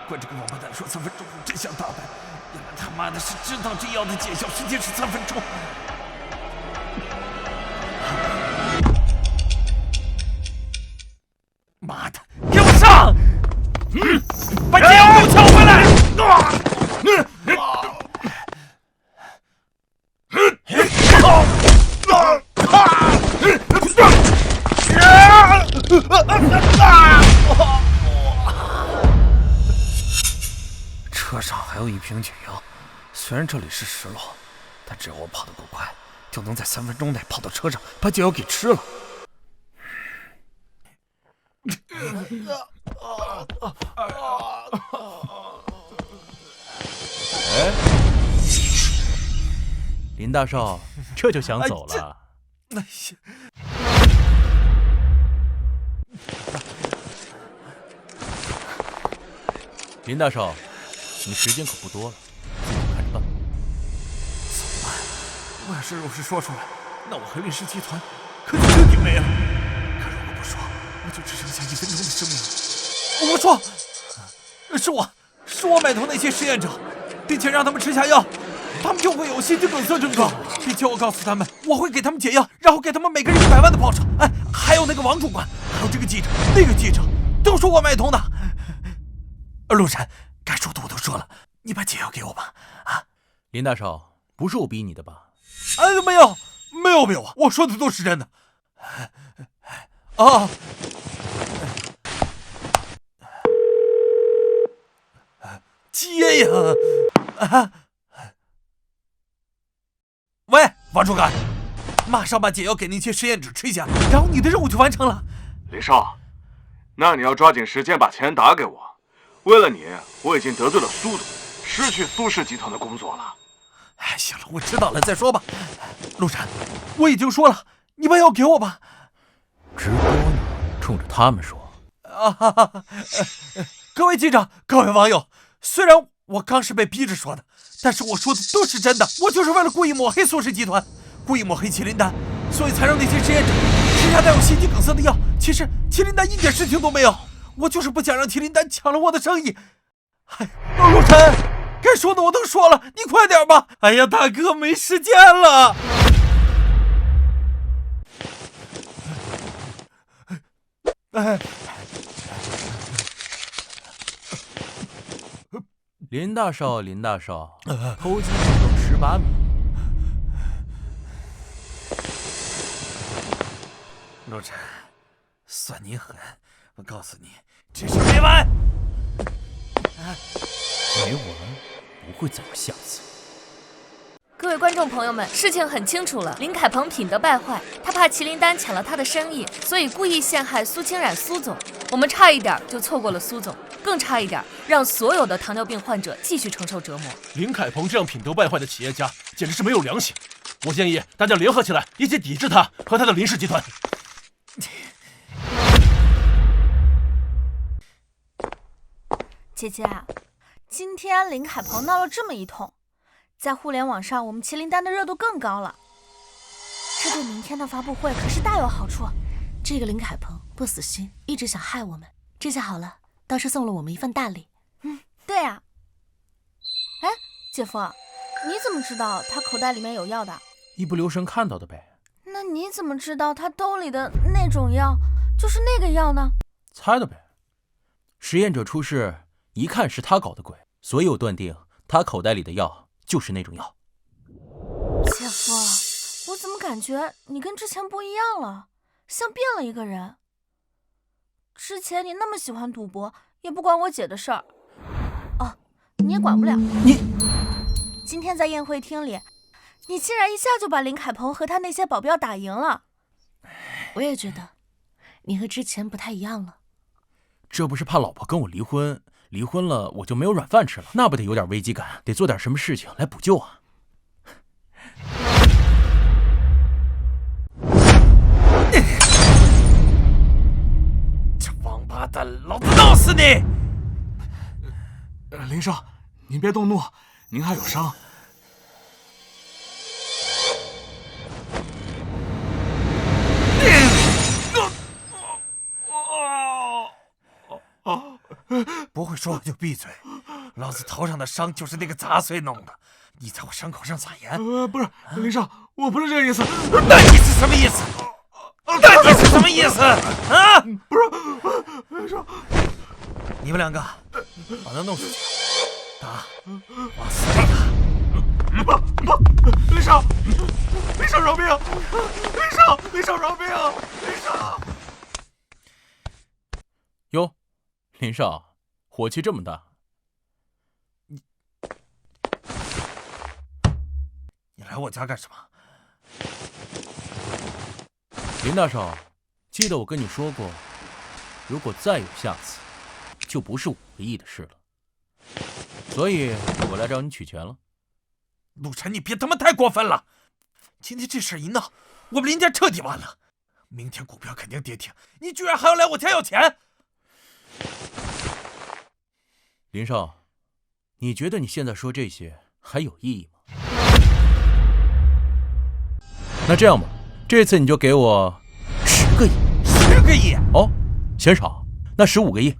怪这个王八蛋说3分钟后真相大白，原来他妈的是知道这药的见效时间是3分钟。妈的，给我上！把解药给我抢回来！车上还有1瓶解药，虽然这里是石楼，但只要我跑得够快，就能在3分钟内跑到车上把解药给吃了。哎，林大少，这就想走了？林大少，你时间可不多了，自己看着办。怎么办？我要是如实说出来，那我和林氏集团可就彻底没了。可如果不说，我就只剩下1分钟的生命了。我说，是我买通那些实验者，并且让他们吃下药，他们就会有心肌梗塞症状，并且我告诉他们，我会给他们解药，然后给他们每个人100万的报酬。哎，还有那个王主管，还有这个记者，那个记者，都是我买通的。陆晨，该说的我都说了，你把解药给我吧。啊，林大少，不是我逼你的吧？没有，我说的都是真的。啊！接呀！喂，王主干，马上把解药给那些实验者吃下，然后你的任务就完成了。林少，那你要抓紧时间把钱打给我。为了你，我已经得罪了苏总，失去苏氏集团的工作了。行了，我知道了，再说吧。陆晨，我已经说了，你把药给我吧。直播呢，冲着他们说。各位记者，各位网友，虽然我刚是被逼着说的，但是我说的都是真的。我就是为了故意抹黑苏氏集团，故意抹黑麒麟丹，所以才让那些实验者吃下带有心肌梗塞的药。其实麒麟丹一点事情都没有，我就是不想让麒麟丹抢了我的生意。陆晨，该说的我都说了，你快点吧。哎呀，大哥，没时间了。林大少，偷鸡不成18米。陆晨，算你狠！我告诉你，这事没完。没完，不会再有下次。各位观众朋友们，事情很清楚了，林凯鹏品德败坏，他怕麒麟丹抢了他的生意，所以故意陷害苏清冉苏总。我们差一点就错过了苏总，更差一点让所有的糖尿病患者继续承受折磨。林凯鹏这样品德败坏的企业家，简直是没有良心。我建议大家联合起来，一起抵制他和他的林氏集团。姐姐，今天林凯鹏闹了这么一通，在互联网上我们麒麟丹的热度更高了，这对明天的发布会可是大有好处。这个林凯鹏不死心，一直想害我们，这下好了，倒是送了我们一份大礼。对啊。哎，姐夫，你怎么知道他口袋里面有药的？一不留神看到的呗。那你怎么知道他兜里的那种药就是那个药呢？猜的呗。实验者出事，一看是他搞的鬼，所以我断定他口袋里的药就是那种药。姐夫，我怎么感觉你跟之前不一样了，像变了一个人。之前你那么喜欢赌博，也不管我姐的事儿。哦，你也管不了。今天在宴会厅里，你竟然一下就把林凯鹏和他那些保镖打赢了。我也觉得你和之前不太一样了。这不是怕老婆跟我离婚，离婚了我就没有软饭吃了，那不得有点危机感，得做点什么事情来补救啊。这王八蛋，老子弄死你！林少，您别动怒，您还有伤。不会说话就闭嘴！老子头上的伤就是那个杂碎弄的，你在我伤口上撒盐？不是，林少，我不是这个意思。那你是什么意思？那你是什么意思？啊？不是，林少，你们两个把他弄出去，打，往死里打！不，林少，林少饶命！林少饶命！林少！哟，林少，火气这么大。你来我家干什么？林大少，记得我跟你说过，如果再有下次，就不是5个亿的事了。所以我来找你取钱了。陆晨，你别他妈太过分了！今天这事一闹，我们林家彻底完了。明天股票肯定跌停，你居然还要来我家要钱！林少，你觉得你现在说这些还有意义吗？那这样吧，这次你就给我10个亿。10个亿？哦，嫌少？那15个亿。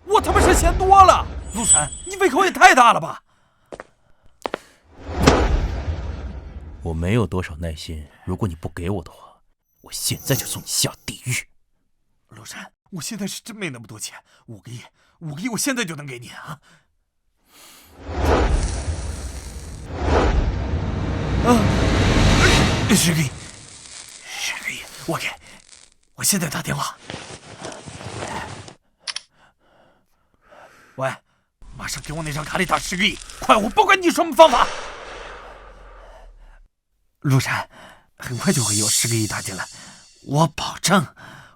我他妈是嫌多了！陆晨，你胃口也太大了吧！我没有多少耐心，如果你不给我的话，我现在就送你下地狱。陆晨，我现在是真没那么多钱，5个亿，我现在就能给你啊！石哥，我现在打电话。喂，马上给我那张卡里打10个亿，快！我不管你什么方法。陆晨，很快就会有10个亿打进来，我保证，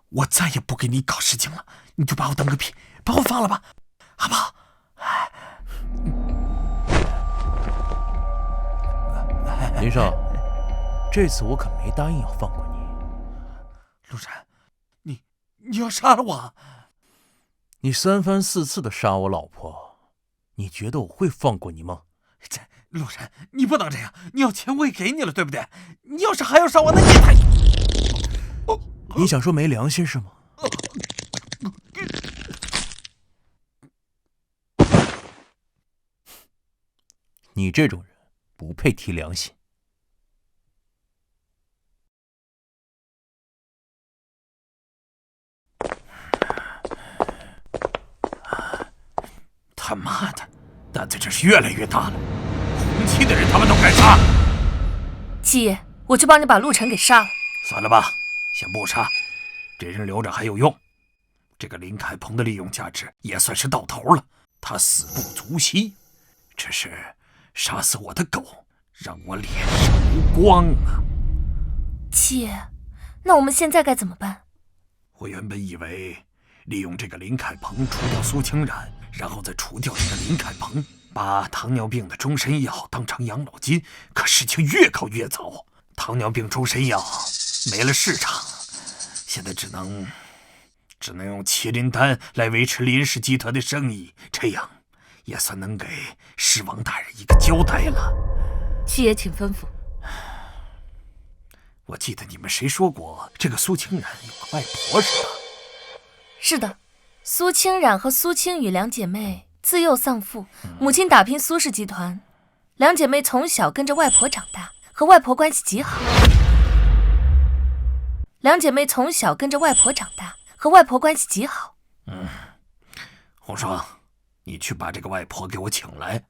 我再也不给你搞事情了。你就把我当个屁，把我放了吧，好不好？林少，这次我可没答应要放过你。陆晨，你要杀了我？你3番4次的杀我老婆，你觉得我会放过你吗？陆晨，你不能这样！你要钱我也给你了，对不对？你要是还要杀我，那你还……你想说没良心是吗？你这种人不配提良心。他妈的，胆子真是越来越大了！红旗的人他们都敢杀！七爷，我去帮你把陆晨给杀了。算了吧，先不杀，这人留着还有用。这个林凯鹏的利用价值也算是到头了，他死不足惜。只是杀死我的狗，让我脸上无光啊！七爷，那我们现在该怎么办？我原本以为利用这个林凯鹏除掉苏清然，然后再除掉这个林凯鹏，把糖尿病的终身药当成养老金。可事情越搞越糟，糖尿病终身药没了市场，现在只能用麒麟丹来维持林氏集团的生意，这样也算能给狮王大人一个交代了。七爷，请吩咐。我记得你们谁说过，这个苏清然有个外婆是吧？是的，苏清染和苏清雨两姐妹自幼丧父，母亲打拼苏氏集团，两姐妹从小跟着外婆长大，和外婆关系极好。红双，你去把这个外婆给我请来，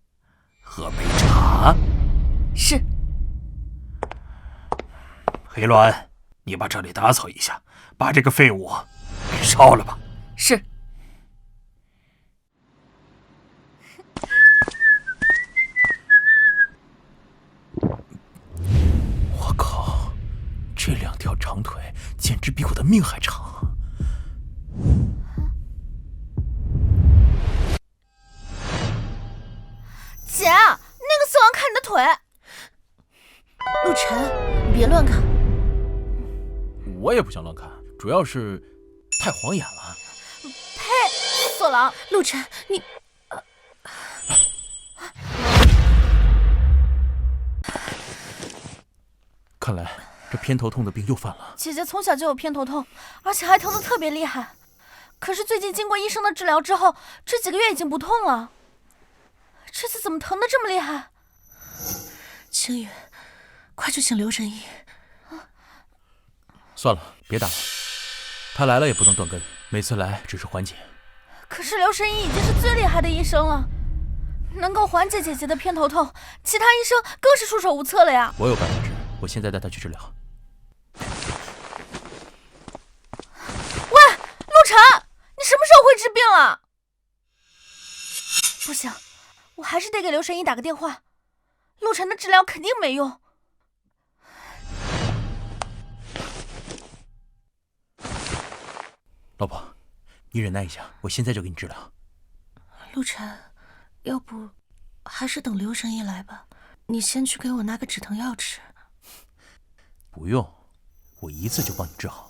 喝杯茶。是。黑鸾，你把这里打扫一下，把这个废物给烧了吧。是。我靠，这2条长腿简直比我的命还长。姐，那个四王看你的腿。陆晨，你别乱看。我也不想乱看，主要是太晃眼了。呸！索郎，陆晨，你……看来这偏头痛的病又犯了。姐姐从小就有偏头痛，而且还疼得特别厉害。可是最近经过医生的治疗之后，这几个月已经不痛了。这次怎么疼得这么厉害？青雨，快去请刘神医。算了，别打了。他来了也不能断根，每次来只是缓解。可是刘神医已经是最厉害的医生了，能够缓解姐姐的偏头痛，其他医生更是束手无策了呀。我有办法治，我现在带他去治疗。喂，陆晨，你什么时候会治病啊？不行，我还是得给刘神医打个电话。陆晨的治疗肯定没用。老婆，你忍耐一下，我现在就给你治疗。陆晨，要不还是等刘神医来吧，你先去给我拿个止疼药吃。不用，我一次就帮你治好。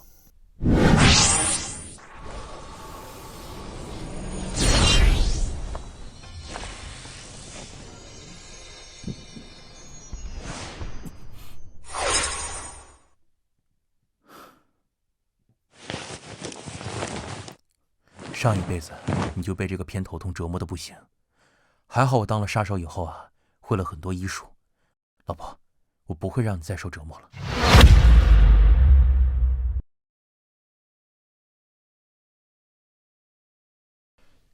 上一辈子你就被这个偏头痛折磨的不行，还好我当了杀手以后啊，会了很多医术。老婆，我不会让你再受折磨了。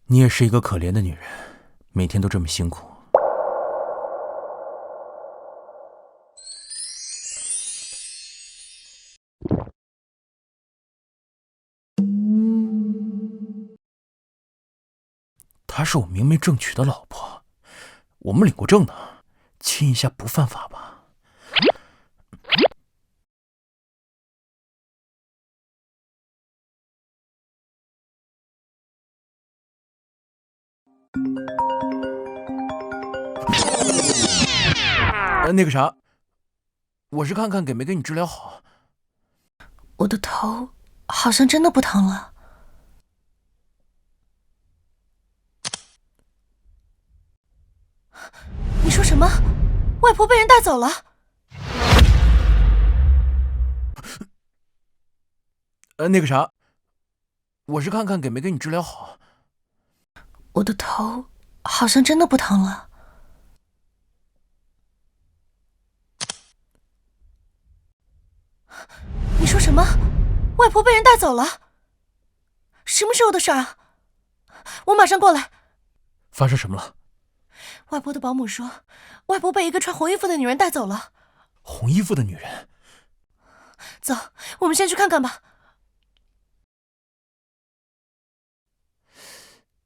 你也是一个可怜的女人，每天都这么辛苦。她是我明媒正娶的老婆，我们领过证的，亲一下不犯法吧？那个啥，我是看看给没给你治疗好。我的头好像真的不疼了。你说什么？外婆被人带走了？那个啥，我是看看给没给你治疗好。我的头好像真的不疼了。你说什么？外婆被人带走了？什么时候的事啊？我马上过来。发生什么了？外婆的保姆说，外婆被一个穿红衣服的女人带走了。红衣服的女人？走，我们先去看看吧。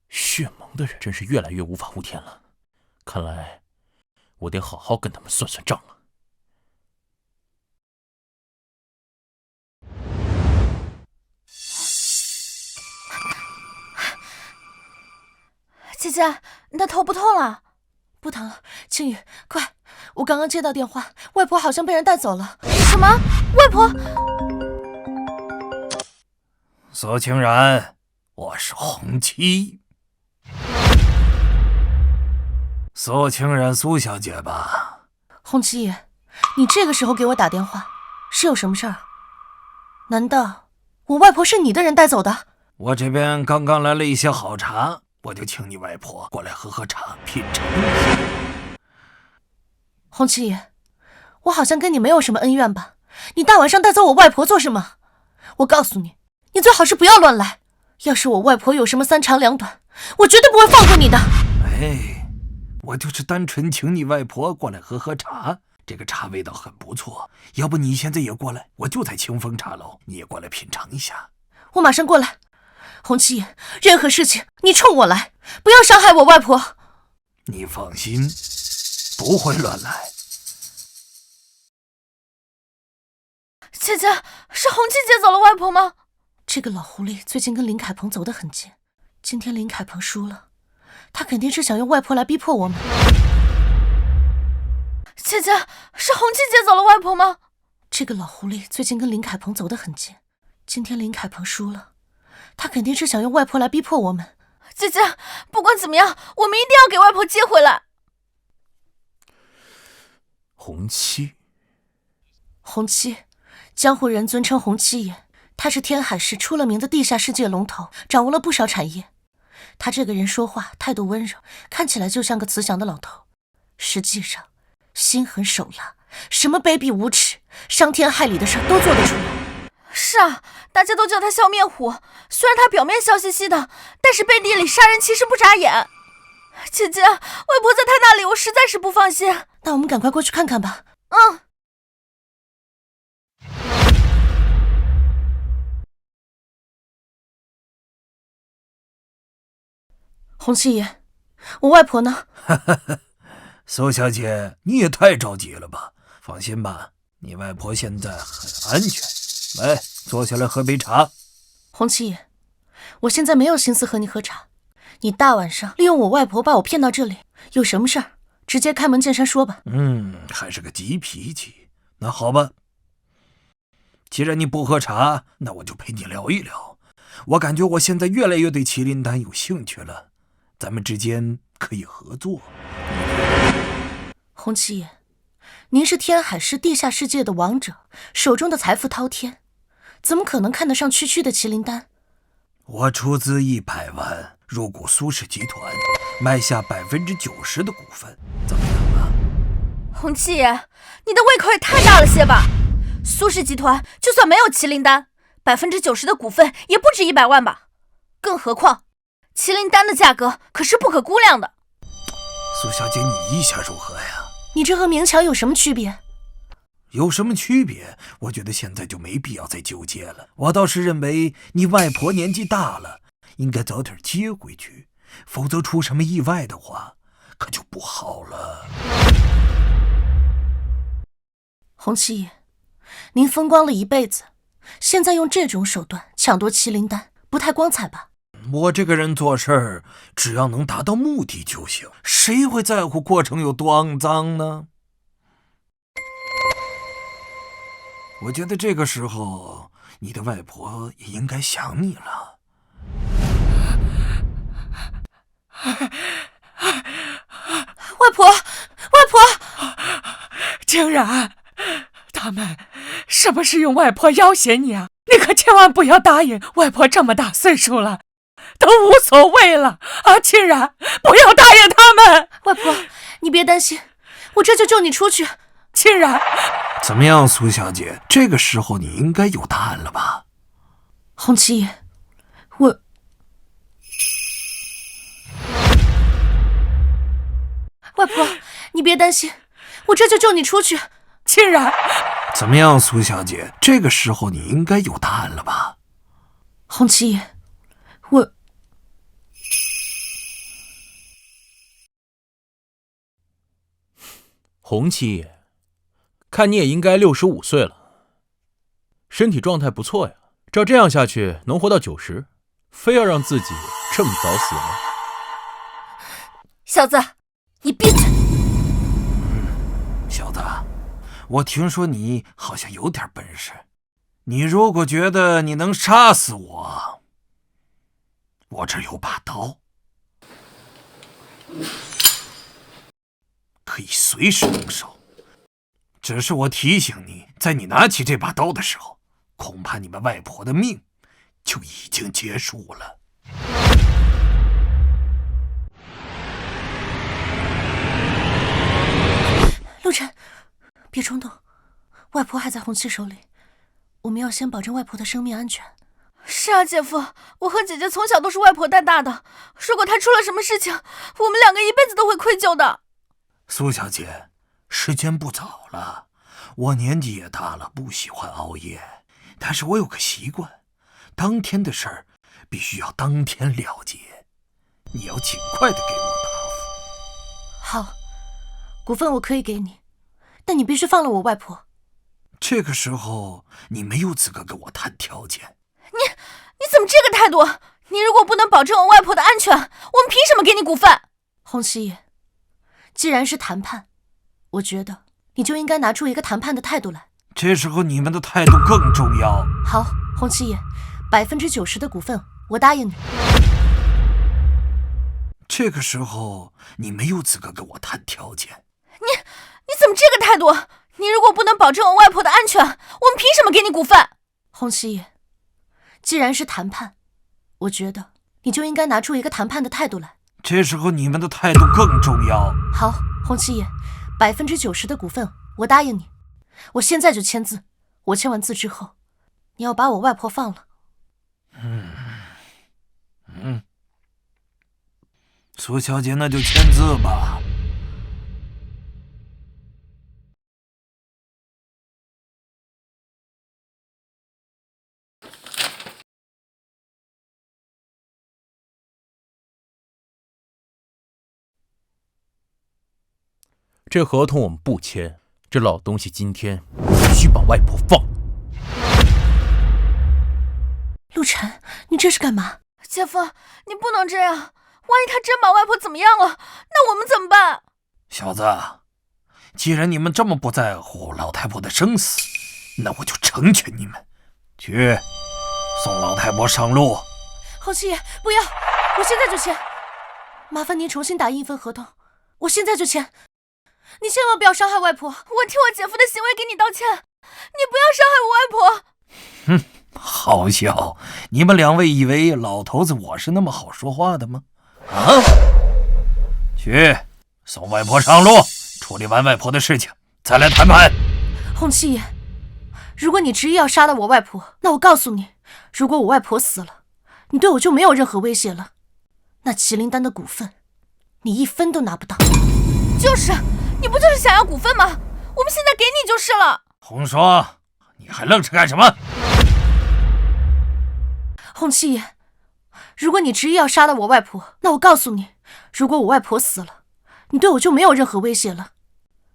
血盟的人真是越来越无法无天了，看来我得好好跟他们算算账了。姐姐，你的头不痛了？不疼了。青雨，快！我刚刚接到电话，外婆好像被人带走了。什么？外婆？苏清然，我是红七。苏清然，苏小姐吧？红七爷，你这个时候给我打电话，是有什么事儿？难道我外婆是你的人带走的？我这边刚刚来了一些好茶，我就请你外婆过来喝喝茶，品尝一下。红七爷，我好像跟你没有什么恩怨吧？你大晚上带走我外婆做什么？我告诉你，你最好是不要乱来。要是我外婆有什么三长两短，我绝对不会放过你的。哎，我就是单纯请你外婆过来喝喝茶，这个茶味道很不错。要不你现在也过来，我就在清风茶楼，你也过来品尝一下。我马上过来。红七爷，任何事情你冲我来，不要伤害我外婆。你放心，不会乱来。姐姐，是红七接走了外婆吗？这个老狐狸最近跟林凯鹏走得很近，今天林凯鹏输了，他肯定是想用外婆来逼迫我们。姐姐，是红七接走了外婆吗？这个老狐狸最近跟林凯鹏走得很近，今天林凯鹏输了，他肯定是想用外婆来逼迫我们。姐姐，不管怎么样，我们一定要给外婆接回来。红七，红七，江湖人尊称红七爷，他是天海市出了名的地下世界龙头，掌握了不少产业。他这个人说话态度温柔，看起来就像个慈祥的老头，实际上心狠手辣，什么卑鄙无耻、伤天害理的事都做得出来。是啊，大家都叫他笑面虎，虽然他表面笑嘻嘻的，但是背地里杀人其实不眨眼。姐姐，外婆在他那里，我实在是不放心。那我们赶快过去看看吧。嗯。红七爷，我外婆呢？苏小姐，你也太着急了吧？放心吧，你外婆现在很安全。来，坐下来喝杯茶。红七爷，我现在没有心思和你喝茶。你大晚上利用我外婆把我骗到这里，有什么事儿直接开门见山说吧。还是个急脾气。那好吧，既然你不喝茶，那我就陪你聊一聊。我感觉我现在越来越对麒麟丹有兴趣了，咱们之间可以合作。红七爷，您是天海市地下世界的王者，手中的财富滔天，怎么可能看得上区区的麒麟丹？我出资100万入股苏氏集团，买下90%的股份，怎么样啊？红七爷，你的胃口也太大了些吧？苏氏集团就算没有麒麟丹，90%的股份也不止100万吧？更何况，麒麟丹的价格可是不可估量的。苏小姐，你意下如何呀？你这和明强有什么区别？有什么区别？我觉得现在就没必要再纠结了。我倒是认为你外婆年纪大了，应该早点接回去，否则出什么意外的话，可就不好了。洪七爷，您风光了一辈子，现在用这种手段抢夺麒麟丹，不太光彩吧？我这个人做事儿，只要能达到目的就行，谁会在乎过程有多肮脏呢？我觉得这个时候，你的外婆也应该想你了。外婆，外婆，竟然，他们是不是用外婆要挟你啊？你可千万不要答应，外婆这么大岁数了，都无所谓了啊！竟然不要答应他们。外婆，你别担心，我这就救你出去。竟然，怎么样，苏小姐？这个时候你应该有答案了吧？洪七爷，我……外婆，你别担心，我这就救你出去。竟然，怎么样，苏小姐？这个时候你应该有答案了吧？洪七爷，我……洪七爷，看你也应该65岁了，身体状态不错呀。照这样下去，能活到90，非要让自己这么早死吗？小子，你闭嘴！小子，我听说你好像有点本事。你如果觉得你能杀死我，我这儿有把刀，可以随时动手。只是我提醒你，在你拿起这把刀的时候，恐怕你们外婆的命就已经结束了。陆晨，别冲动，外婆还在洪七手里，我们要先保证外婆的生命安全。是啊，姐夫，我和姐姐从小都是外婆带大的，如果她出了什么事情，我们2个一辈子都会愧疚的。苏小姐，时间不早了，我年纪也大了，不喜欢熬夜，但是我有个习惯，当天的事儿必须要当天了结，你要尽快的给我答复。好，股份我可以给你，但你必须放了我外婆。这个时候你没有资格跟我谈条件。你怎么这个态度？你如果不能保证我外婆的安全，我们凭什么给你股份？洪七爷，既然是谈判，我觉得你就应该拿出一个谈判的态度来。这时候你们的态度更重要。好，洪七爷，90%的股份我答应你。这个时候你没有资格跟我谈条件。你怎么这个态度？你如果不能保证我外婆的安全，我们凭什么给你股份？洪七爷，既然是谈判，我觉得你就应该拿出一个谈判的态度来。这时候你们的态度更重要。好，洪七爷，90%的股份我答应你，我现在就签字。我签完字之后，你要把我外婆放了。苏小姐，那就签字吧。这合同我们不签，这老东西今天必须把外婆放。陆晨，你这是干嘛？姐夫，你不能这样，万一他真把外婆怎么样了，那我们怎么办？小子，既然你们这么不在乎老太婆的生死，那我就成全你们。去，送老太婆上路。洪七爷，不要，我现在就签。麻烦您重新打印一份合同，我现在就签。你千万不要伤害外婆！我替我姐夫的行为给你道歉，你不要伤害我外婆！好笑！你们2位以为老头子我是那么好说话的吗？啊！去，送外婆上路，处理完外婆的事情，再来谈判。洪七爷，如果你执意要杀了我外婆，那我告诉你，如果我外婆死了，你对我就没有任何威胁了。那麒麟丹的股份，你1分都拿不到。就是。你不就是想要股份吗？我们现在给你就是了。红双，你还愣着干什么？洪七爷，如果你执意要杀了我外婆，那我告诉你，如果我外婆死了，你对我就没有任何威胁了。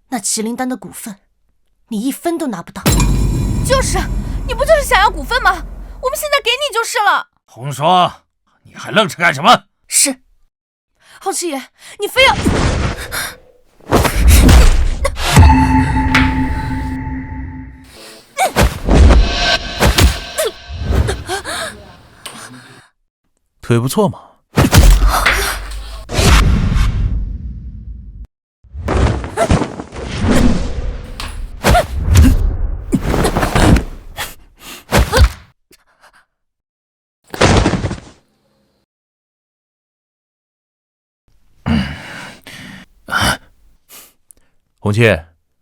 那麒麟丹的股份，你1分都拿不到。就是，你不就是想要股份吗？我们现在给你就是了。红霜，你还愣着干什么？是，红七爷，你非要……腿不错嘛。红七，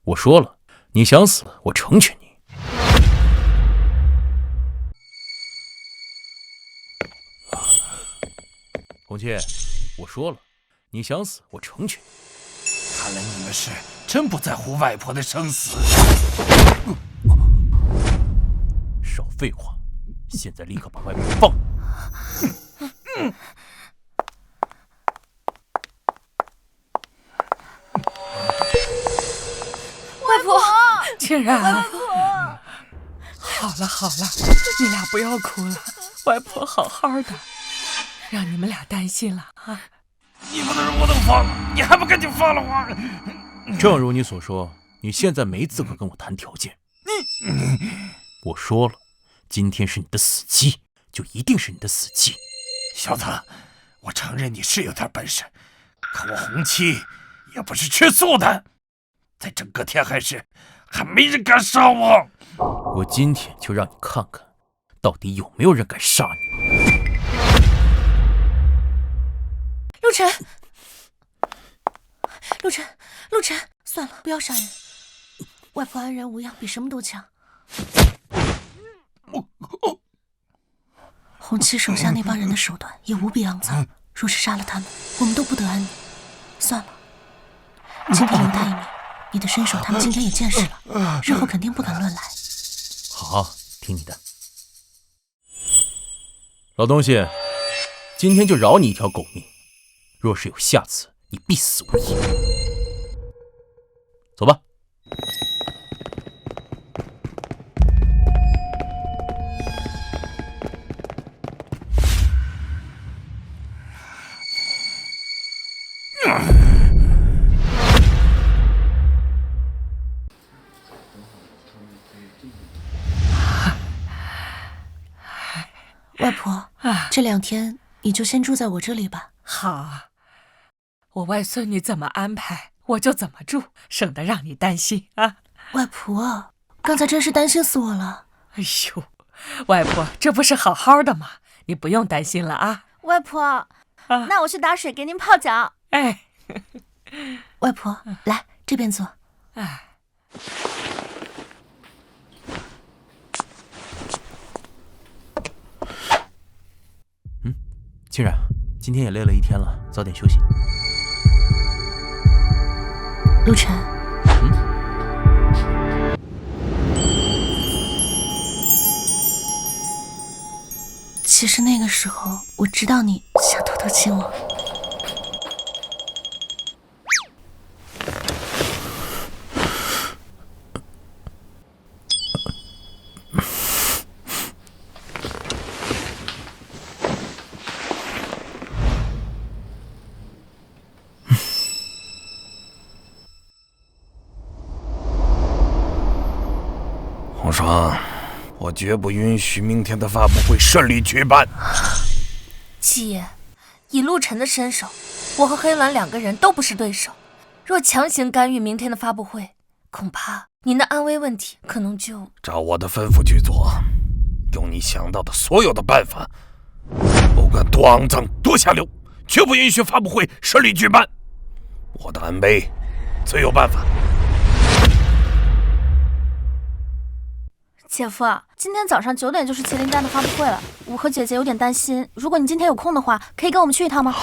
我说了，你想死，我成全你。红七，我说了，你想死，我成全你。看来你们是真不在乎外婆的生死。少废话，现在立刻把外婆放了。外婆，清然，外婆，好了好了，你俩不要哭了，外婆好好的，让你们俩担心了啊！你不能说我都放了，你还不赶紧放了我？正如你所说，你现在没资格跟我谈条件。我说了，今天是你的死期，就一定是你的死期。小子，我承认你是有点本事，可我红七也不是吃素的。在整个天海市，还没人敢杀我。我今天就让你看看，到底有没有人敢杀你。陆晨，陆晨，陆晨，算了，不要杀人。外婆安然无恙，比什么都强。红七手下那帮人的手段也无比肮脏，若是杀了他们，我们都不得安宁。算了，今天留他一命。你的身手，他们今天也见识了，日后肯定不敢乱来。好，听你的。老东西，今天就饶你一条狗命，若是有下次，你必死无疑。走吧。外婆，这2天你就先住在我这里吧。好，我外孙女怎么安排，我就怎么住，省得让你担心啊。外婆，刚才真是担心死我了。哎呦，外婆，这不是好好的吗？你不用担心了啊。外婆，那我去打水给您泡脚。哎，外婆，来这边坐。哎。清然，今天也累了一天了，早点休息。陆晨，其实那个时候我知道你想偷偷亲我。红霜，我绝不允许明天的发布会顺利举办。七爷，以陆晨的身手，我和黑鸾2个人都不是对手。若强行干预明天的发布会，恐怕您的安危问题可能就……照我的吩咐去做，用你想到的所有的办法，不管多肮脏多下流，绝不允许发布会顺利举办。我的安危自有办法。姐夫，今天早上9点就是麒麟丹的发布会了，我和姐姐有点担心。如果你今天有空的话，可以跟我们去一趟吗？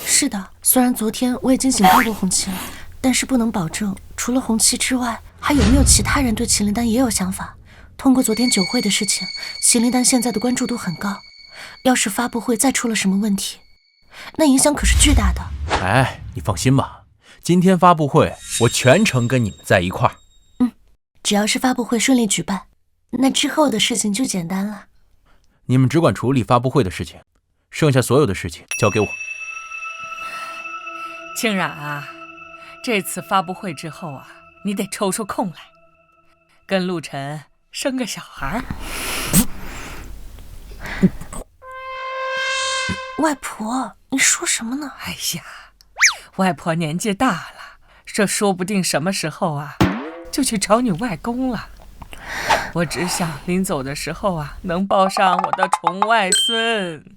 是的，虽然昨天我已经警告过红旗了，但是不能保证除了红旗之外，还有没有其他人对麒麟丹也有想法。通过昨天酒会的事情，麒麟丹现在的关注度很高，要是发布会再出了什么问题，那影响可是巨大的。哎，你放心吧，今天发布会我全程跟你们在一块儿。只要是发布会顺利举办，那之后的事情就简单了。你们只管处理发布会的事情，剩下所有的事情交给我。清冉啊，这次发布会之后啊，你得抽出空来，跟陆晨生个小孩。外婆，你说什么呢？哎呀，外婆年纪大了，这说不定什么时候啊，就去找你外公了。我只想临走的时候啊，能抱上我的宠外孙。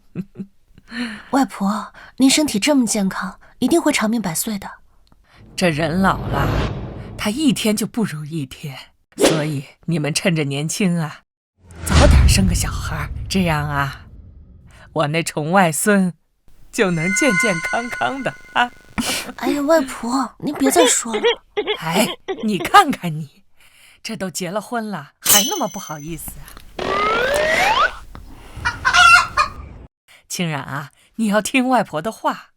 外婆，您身体这么健康，一定会长命百岁的。这人老了，他一天就不如一天，所以你们趁着年轻啊，早点生个小孩，这样啊，我那宠外孙就能健健康康的啊。哎呀，外婆，您别再说了。哎，你看看你，这都结了婚了，还那么不好意思啊。清冉啊，你要听外婆的话，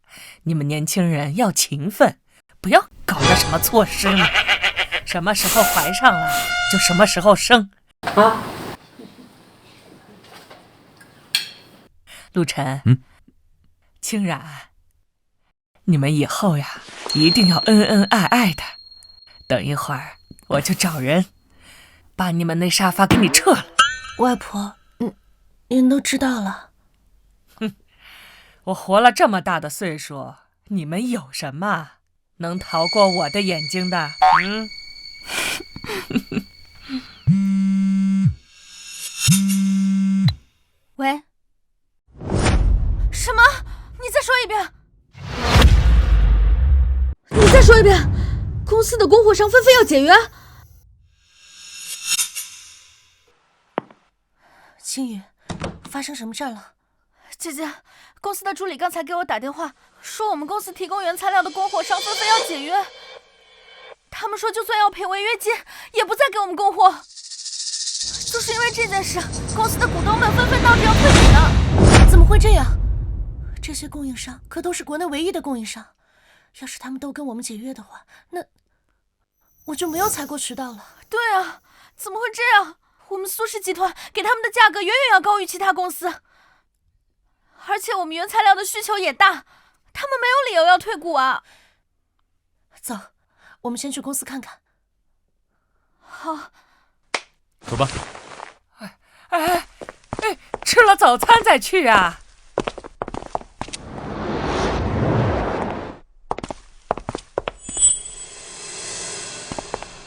你们年轻人要勤奋，不要搞个什么错失嘛。什么时候怀上了，就什么时候生啊。陆晨，清冉，你们以后呀，一定要恩恩爱爱的。等一会儿我就找人把你们那沙发给你撤了。外婆，您都知道了。我活了这么大的岁数，你们有什么能逃过我的眼睛的？喂？什么？你再说一遍！你再说一遍！公司的供货商纷纷要解约。青雨，发生什么事了？姐姐，公司的助理刚才给我打电话，说我们公司提供原材料的供货商纷纷要解约。他们说就算要赔违约金，也不再给我们供货。就是因为这件事，公司的股东们纷纷闹着要退股呢。怎么会这样？这些供应商可都是国内唯一的供应商，要是他们都跟我们解约的话，那我就没有采购渠道了。对啊，怎么会这样？我们苏氏集团给他们的价格远远要高于其他公司，而且我们原材料的需求也大，他们没有理由要退股啊。走，我们先去公司看看。好，走吧。吃了早餐再去啊。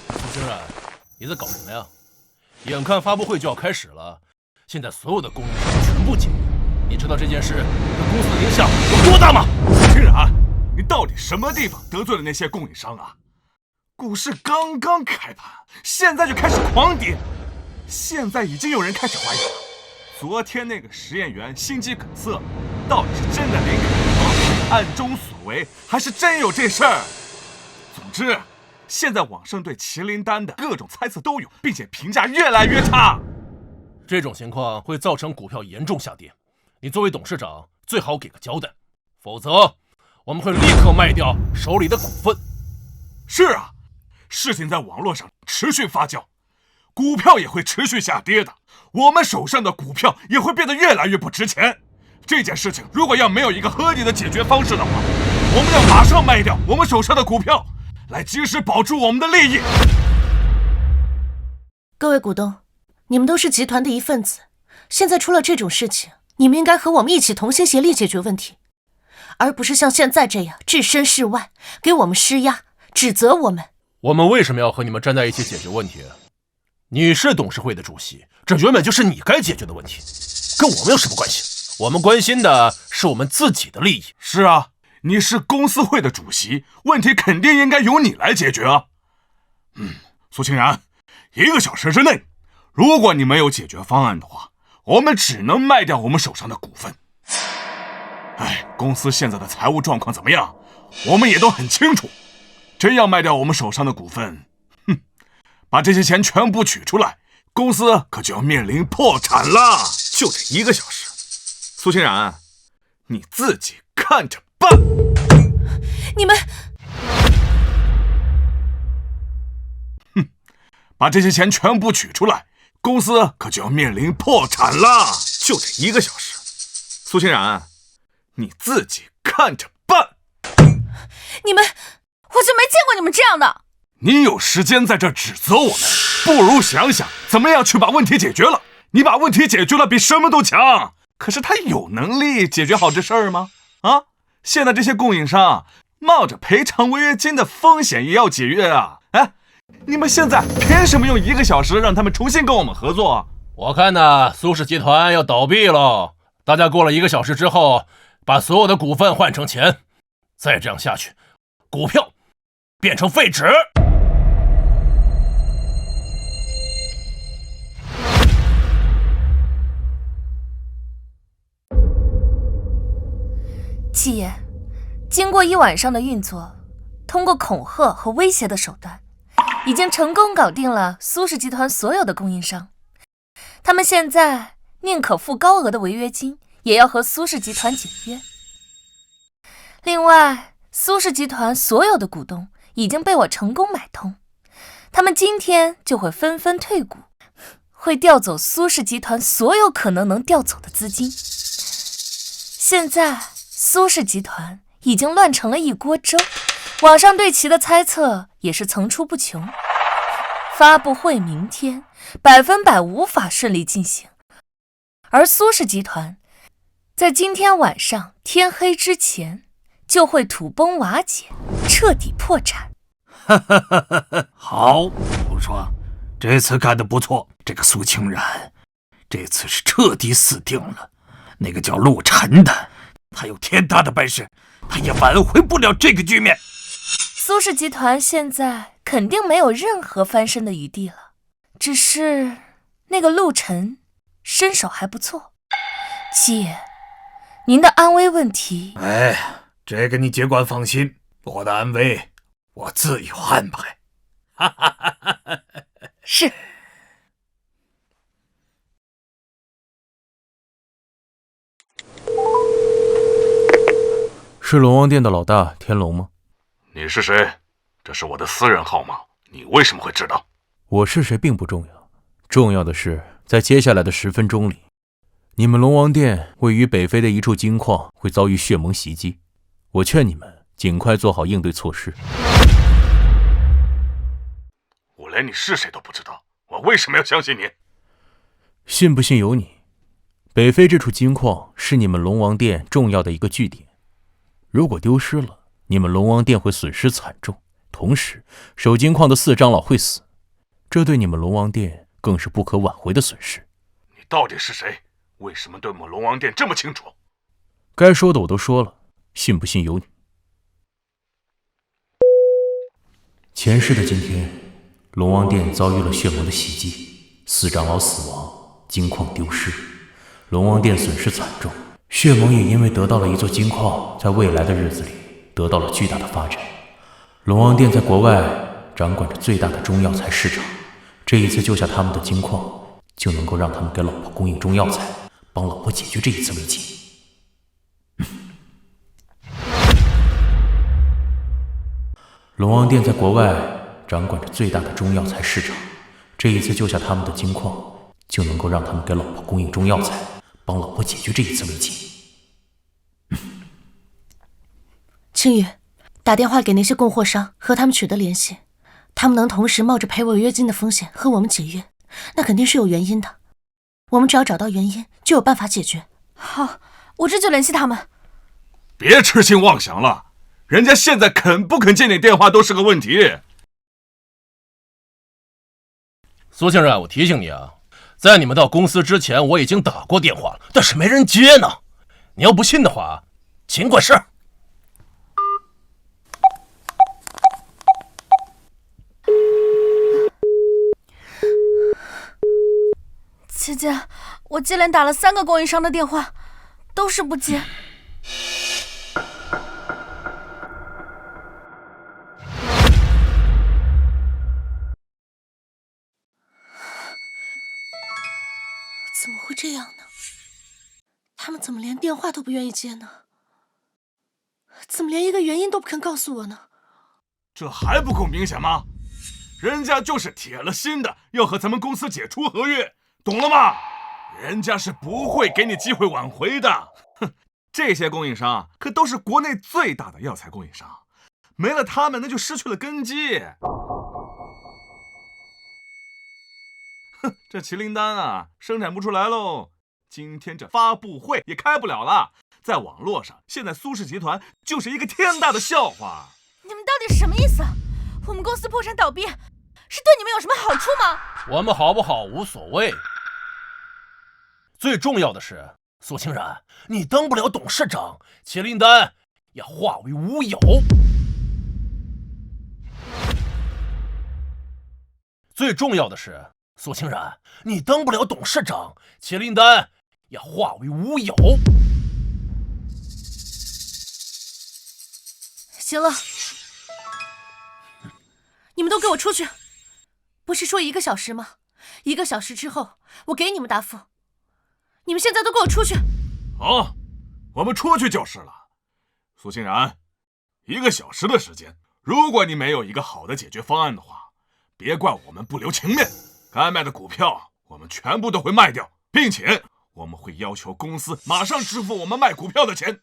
苏清冉，你在搞什么呀？眼看发布会就要开始了，现在所有的供应商全部解约，你知道这件事对公司的影响有多大吗？苏清冉，你到底什么地方得罪了那些供应商啊？股市刚刚开盘，现在就开始狂跌，现在已经有人开始怀疑了。昨天那个实验员心肌梗塞，到底是真的林凯鹏暗中所为，还是真有这事儿？总之，现在网上对麒麟丹的各种猜测都有，并且评价越来越差。这种情况会造成股票严重下跌，你作为董事长最好给个交代，否则我们会立刻卖掉手里的股份。是啊，事情在网络上持续发酵，股票也会持续下跌的，我们手上的股票也会变得越来越不值钱。这件事情如果要没有一个合理的解决方式的话，我们要马上卖掉我们手上的股票，来及时保住我们的利益。各位股东，你们都是集团的一份子，现在出了这种事情，你们应该和我们一起同心协力解决问题，而不是像现在这样置身事外，给我们施压，指责我们。我们为什么要和你们站在一起解决问题？你是董事会的主席，这原本就是你该解决的问题，跟我们有什么关系？我们关心的是我们自己的利益。是啊，你是公司会的主席，问题肯定应该由你来解决啊。苏清然，1个小时之内，如果你没有解决方案的话，我们只能卖掉我们手上的股份。公司现在的财务状况怎么样，我们也都很清楚。真要卖掉我们手上的股份，把这些钱全部取出来，公司可就要面临破产了。就这1个小时，苏欣然，你自己看着办。你们，把这些钱全部取出来，公司可就要面临破产了。就这1个小时，苏欣然，你自己看着办。你们，我就没见过你们这样的。你有时间在这指责我们，不如想想怎么样去把问题解决了。你把问题解决了，比什么都强。可是他有能力解决好这事儿吗？啊，现在这些供应商冒着赔偿违约金的风险也要解约啊！哎，你们现在凭什么用1个小时让他们重新跟我们合作？我看呢，苏氏集团要倒闭了。大家过了1个小时之后，把所有的股份换成钱，再这样下去，股票变成废纸。七爷，经过1晚上的运作，通过恐吓和威胁的手段，已经成功搞定了苏氏集团所有的供应商。他们现在宁可付高额的违约金，也要和苏氏集团解约。另外，苏氏集团所有的股东已经被我成功买通，他们今天就会纷纷退股，会调走苏氏集团所有可能调走的资金。现在苏氏集团已经乱成了一锅粥，网上对其的猜测也是层出不穷。发布会明天100%无法顺利进行，而苏氏集团在今天晚上天黑之前就会土崩瓦解，彻底破产。好，不错，这次干得不错。这个苏清然，这次是彻底死定了。那个叫陆晨的，他有天大的本事，他也挽回不了这个局面。苏氏集团现在肯定没有任何翻身的余地了，只是那个陆晨身手还不错。七爷，您的安危问题，哎，这个你尽管放心，我的安危我自有安排。是。是龙王殿的老大天龙吗？你是谁？这是我的私人号码，你为什么会知道？我是谁并不重要，重要的是在接下来的10分钟里，你们龙王殿位于北非的一处金矿会遭遇血盟袭击，我劝你们尽快做好应对措施。我连你是谁都不知道，我为什么要相信你？信不信由你。北非这处金矿是你们龙王殿重要的一个据点，如果丢失了，你们龙王殿会损失惨重，同时守金矿的4长老会死，这对你们龙王殿更是不可挽回的损失。你到底是谁？为什么对我们龙王殿这么清楚？该说的我都说了，信不信由你。前世的今天，龙王殿遭遇了血盟的袭击，4长老死亡，金矿丢失，龙王殿损失惨重，血盟也因为得到了一座金矿，在未来的日子里得到了巨大的发展。龙王殿在国外掌管着最大的中药材市场，这一次救下他们的金矿，就能够让他们给老婆供应中药材，帮老婆解决这一次危机。龙王殿在国外掌管着最大的中药材市场，这一次救下他们的金矿，就能够让他们给老婆供应中药材，帮老婆解决这一次危机。青羽，打电话给那些供货商，和他们取得联系。他们能同时冒着赔违约金的风险和我们解约，那肯定是有原因的。我们只要找到原因，就有办法解决。好，我这就联系他们。别痴心妄想了，人家现在肯不肯接你电话都是个问题。苏先生，我提醒你啊，在你们到公司之前，我已经打过电话了，但是没人接呢。你要不信的话，尽管试。姐姐，我接连打了3个供应商的电话，都是不接。怎么会这样呢？他们怎么连电话都不愿意接呢？怎么连一个原因都不肯告诉我呢？这还不够明显吗？人家就是铁了心的要和咱们公司解除合约，懂了吗？人家是不会给你机会挽回的。哼，这些供应商可都是国内最大的药材供应商，没了他们那就失去了根基。哼，这麒麟丹啊，生产不出来喽。今天这发布会也开不了了，在网络上，现在苏氏集团就是一个天大的笑话。你们到底什么意思？我们公司破产倒闭，是对你们有什么好处吗？我们好不好无所谓，最重要的是，苏清然，你当不了董事长，麒麟丹也化为乌有。最重要的是，苏清然，你当不了董事长，麒麟丹也化为乌有。行了，你们都给我出去！不是说1个小时吗？1个小时之后我给你们答复。你们现在都给我出去！好，我们出去就是了。苏清然，1个小时的时间，如果你没有一个好的解决方案的话，别怪我们不留情面。该卖的股票我们全部都会卖掉，并且我们会要求公司马上支付我们卖股票的钱。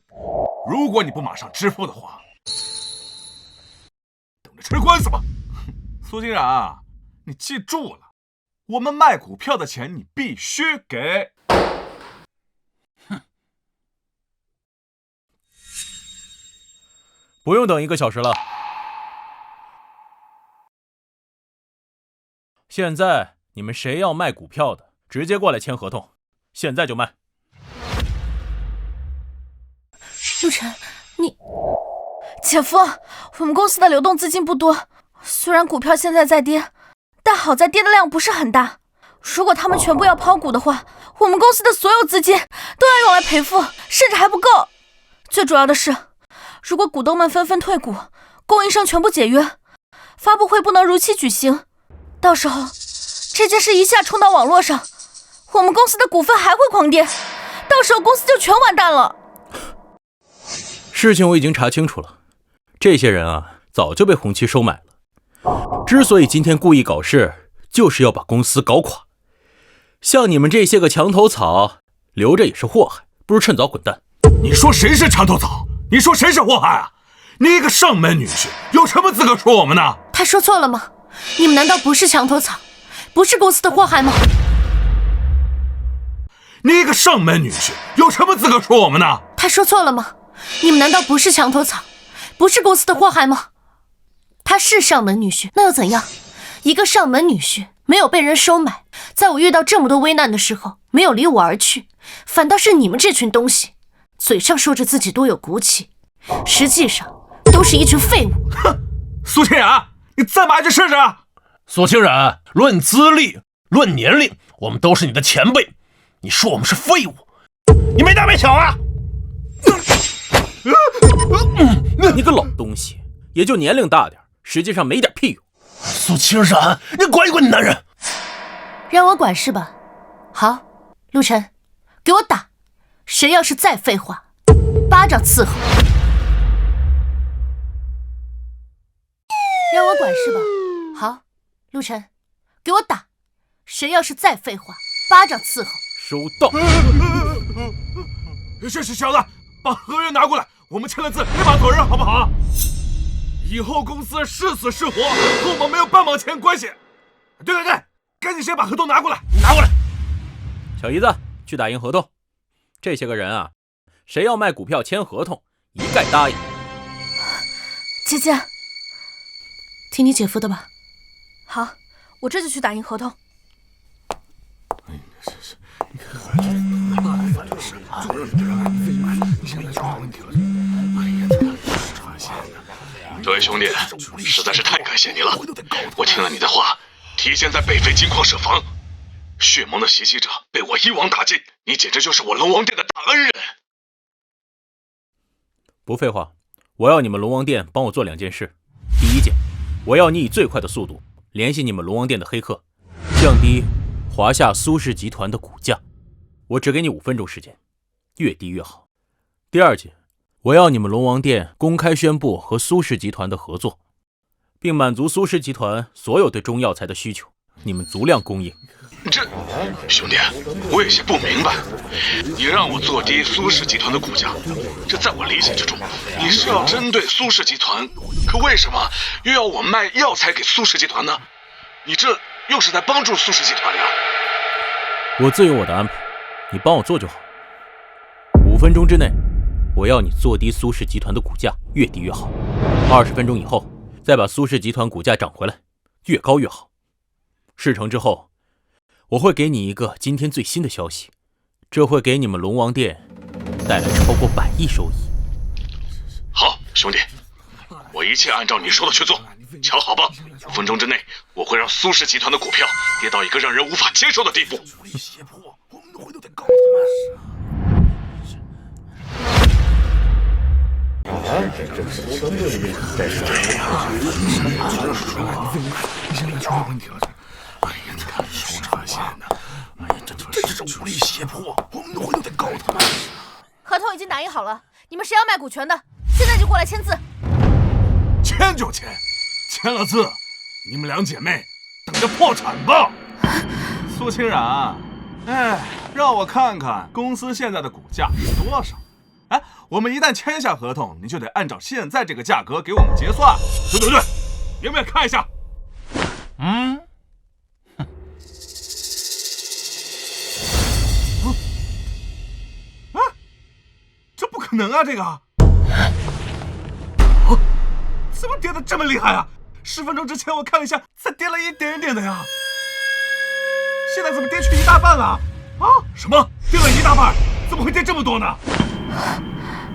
如果你不马上支付的话，等着吃官司吧。苏清然，你记住了，我们卖股票的钱你必须给。不用等1个小时了，现在你们谁要卖股票的，直接过来签合同，现在就卖。陆晨，你……姐夫，我们公司的流动资金不多，虽然股票现在在跌，但好在跌的量不是很大。如果他们全部要抛股的话，我们公司的所有资金都要用来赔付，甚至还不够。最主要的是，如果股东们纷纷退股，供应商全部解约，发布会不能如期举行，到时候这件事一下冲到网络上，我们公司的股份还会狂跌，到时候公司就全完蛋了。事情我已经查清楚了，这些人啊，早就被红旗收买了。之所以今天故意搞事，就是要把公司搞垮。像你们这些个墙头草，留着也是祸害，不如趁早滚蛋。你说谁是墙头草？你说谁是祸害啊？你一个上门女婿，有什么资格说我们呢？他说错了吗？你们难道不是墙头草，不是公司的祸害吗？你一个上门女婿，有什么资格说我们呢？他说错了吗？你们难道不是墙头草，不是公司的祸害吗？他是上门女婿，那又怎样？一个上门女婿没有被人收买，在我遇到这么多危难的时候没有离我而去，反倒是你们这群东西，嘴上说着自己多有骨气，实际上都是一群废物。哼，苏清然，你再骂一句试试。苏清然，论资历，论年龄，我们都是你的前辈，你说我们是废物，你没大没小啊！你个老东西，也就年龄大点，实际上没点屁用。苏清然，你管一管你男人！让我管是吧？好，陆晨，给我打！谁要是再废话，巴掌伺候。让我管是吧？好，陆晨，给我打！谁要是再废话，巴掌伺候。收到。小子，把合约拿过来，我们签了字，立马走人，好不好？以后公司是死是活，和我们没有半毛钱关系。对，赶紧先把合同拿过来，拿过来。小姨子，去打印合同。这些个人啊，谁要卖股票签合同，一概答应。姐姐，听你姐夫的吧。好，我这就去打印合同。这位兄弟，实在是太感谢你了！我听了你的话，提前在北非金矿设防，血盟的袭击者被我一网打尽，你简直就是我龙王殿的大恩人。不废话，我要你们龙王殿帮我做2件事。第一件，我要你以最快的速度联系你们龙王殿的黑客，降低华夏苏氏集团的股价。我只给你5分钟时间。越低越好。第二件，我要你们龙王殿公开宣布和苏氏集团的合作，并满足苏氏集团所有对中药材的需求，你们足量供应。这，兄弟，我有些不明白，你让我做低苏氏集团的股价，这在我理解之中，你是要针对苏氏集团，可为什么又要我卖药材给苏氏集团呢？你这又是在帮助苏氏集团呀？我自有我的安排，你帮我做就好。5分钟之内，我要你做低苏氏集团的股价，越低越好。20分钟以后，再把苏氏集团股价涨回来，越高越好。事成之后，我会给你一个今天最新的消息，这会给你们龙王殿带来超过100亿收益。好，兄弟，我一切按照你说的去做，瞧好吧，5分钟之内，我会让苏氏集团的股票跌到一个让人无法接受的地步。无力胁迫，我们会都得告他们。合同已经打印好了，你们谁要卖股权的，现在就过来签字。签就签，签了字，你们2姐妹等着破产吧。苏清然，哎，让我看看公司现在的股价是多少。哎，我们一旦签下合同，你就得按照现在这个价格给我们结算。对，明白看一下。这不可能啊！这个，怎么跌得这么厉害啊？10分钟之前我看了一下，才跌了一点点的呀。现在怎么跌去1大半了？啊？什么？跌了1大半？怎么会跌这么多呢？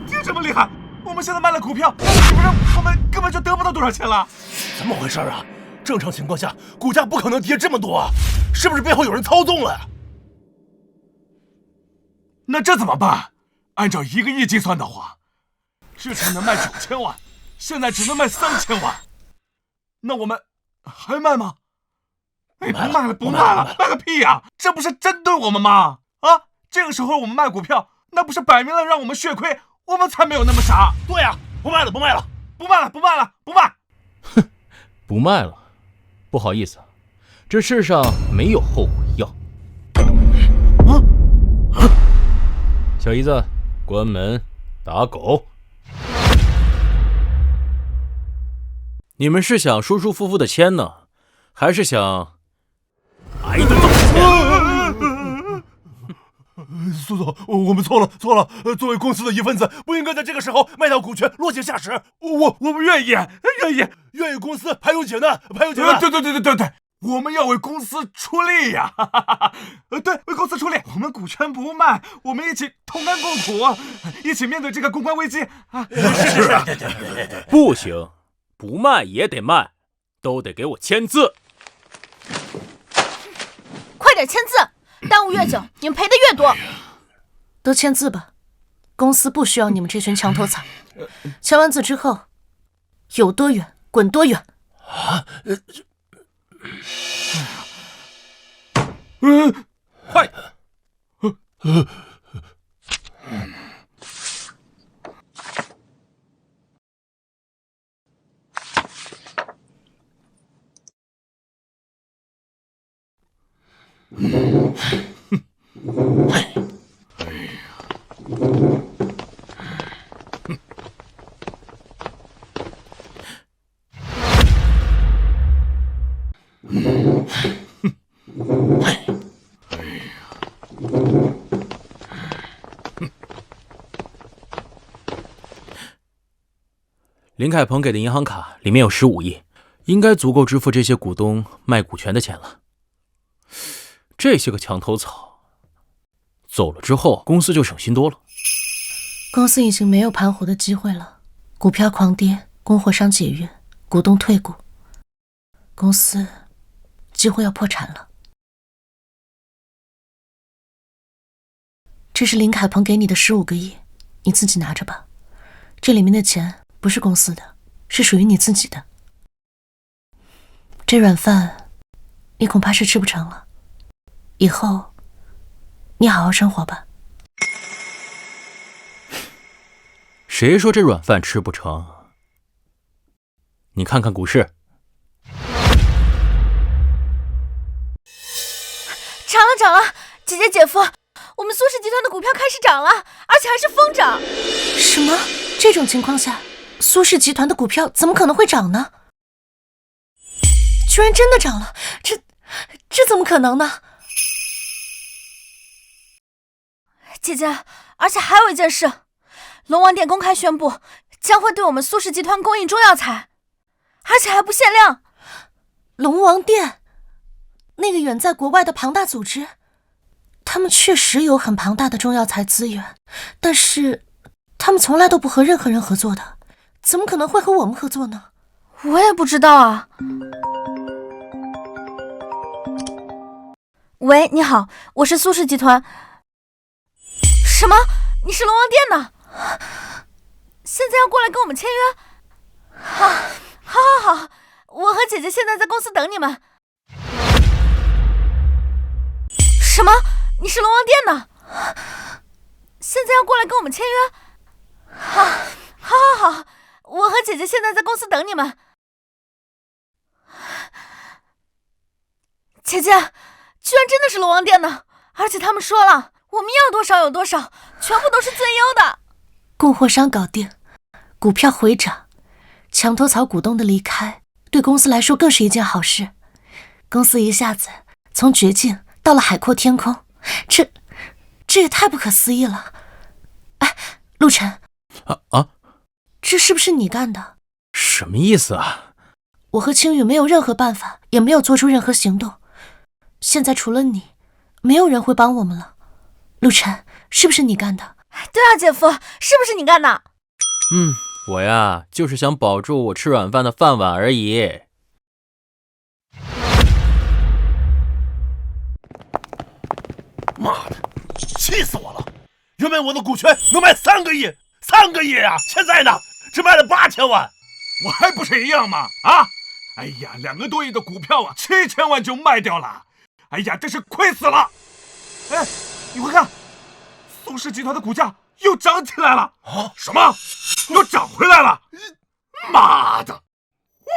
跌这么厉害，我们现在卖了股票，是不是我们根本就得不到多少钱了？怎么回事啊？正常情况下，股价不可能跌这么多啊！是不是背后有人操纵了呀？那这怎么办？按照1个亿计算的话，之前能卖9000万，现在只能卖3000万，那我们还卖吗？哎，不卖了，卖个屁呀！这不是针对我们吗？啊，这个时候我们卖股票，那不是摆明了让我们血亏？我们才没有那么傻。对呀，不卖了。不卖！哼，不卖了，不好意思，这世上没有后悔药。小姨子，关门打狗。你们是想舒舒服服的签呢，还是想挨顿揍？苏总，我们错了。作为公司的一份子，不应该在这个时候卖掉股权，落井下石。我们愿意公司排忧解难。对，我们要为公司出力呀！对，为公司出力，我们股权不卖，我们一起同甘共苦，一起面对这个公关危机啊！是，不行，不卖也得卖，都得给我签字。快点签字，耽误越久，你们赔的越多。都签字吧，公司不需要你们这群墙头草。签完字之后，有多远滚多远。快！林凯鹏给的银行卡里面有15亿，应该足够支付这些股东卖股权的钱了。这些个墙头草走了之后，公司就省心多了。公司已经没有盘活的机会了，股票狂跌，供货商解约，股东退股，公司几乎要破产了。这是林凯鹏给你的15个亿，你自己拿着吧。这里面的钱不是公司的，是属于你自己的。这软饭你恐怕是吃不成了，以后你好好生活吧。谁说这软饭吃不成？你看看股市，涨了！姐姐姐夫，我们苏氏集团的股票开始涨了，而且还是疯涨。什么？这种情况下，苏氏集团的股票怎么可能会涨呢？居然真的涨了，这怎么可能呢？姐姐，而且还有一件事，龙王殿公开宣布将会对我们苏氏集团供应中药材，而且还不限量。龙王殿，那个远在国外的庞大组织，他们确实有很庞大的中药材资源，但是他们从来都不和任何人合作的，怎么可能会和我们合作呢？我也不知道啊。喂，你好，我是苏氏集团。什么？你是龙王殿的？现在要过来跟我们签约？好，我和姐姐现在在公司等你们。什么？你是龙王殿的？现在要过来跟我们签约？好，我和姐姐现在在公司等你们。姐姐，居然真的是龙王殿的，而且他们说了，我们要多少有多少，全部都是最优的。供货商搞定，股票回涨，墙头草股东的离开，对公司来说更是一件好事。公司一下子从绝境到了海阔天空，这也太不可思议了。哎，陆晨，这是不是你干的？什么意思啊？我和青雨没有任何办法，也没有做出任何行动。现在除了你，没有人会帮我们了。陆晨，是不是你干的？对啊，姐夫，是不是你干的？我呀，就是想保住我吃软饭的饭碗而已。妈的，气死我了！原本我的股权能卖3个亿，3个亿啊！现在呢，只卖了8000万，我还不是一样吗？啊！哎呀，2个多亿的股票啊，7000万就卖掉了。哎呀，真是亏死了！哎，你快看，苏氏集团的股价又涨起来了！啊？什么？又涨回来了？妈的！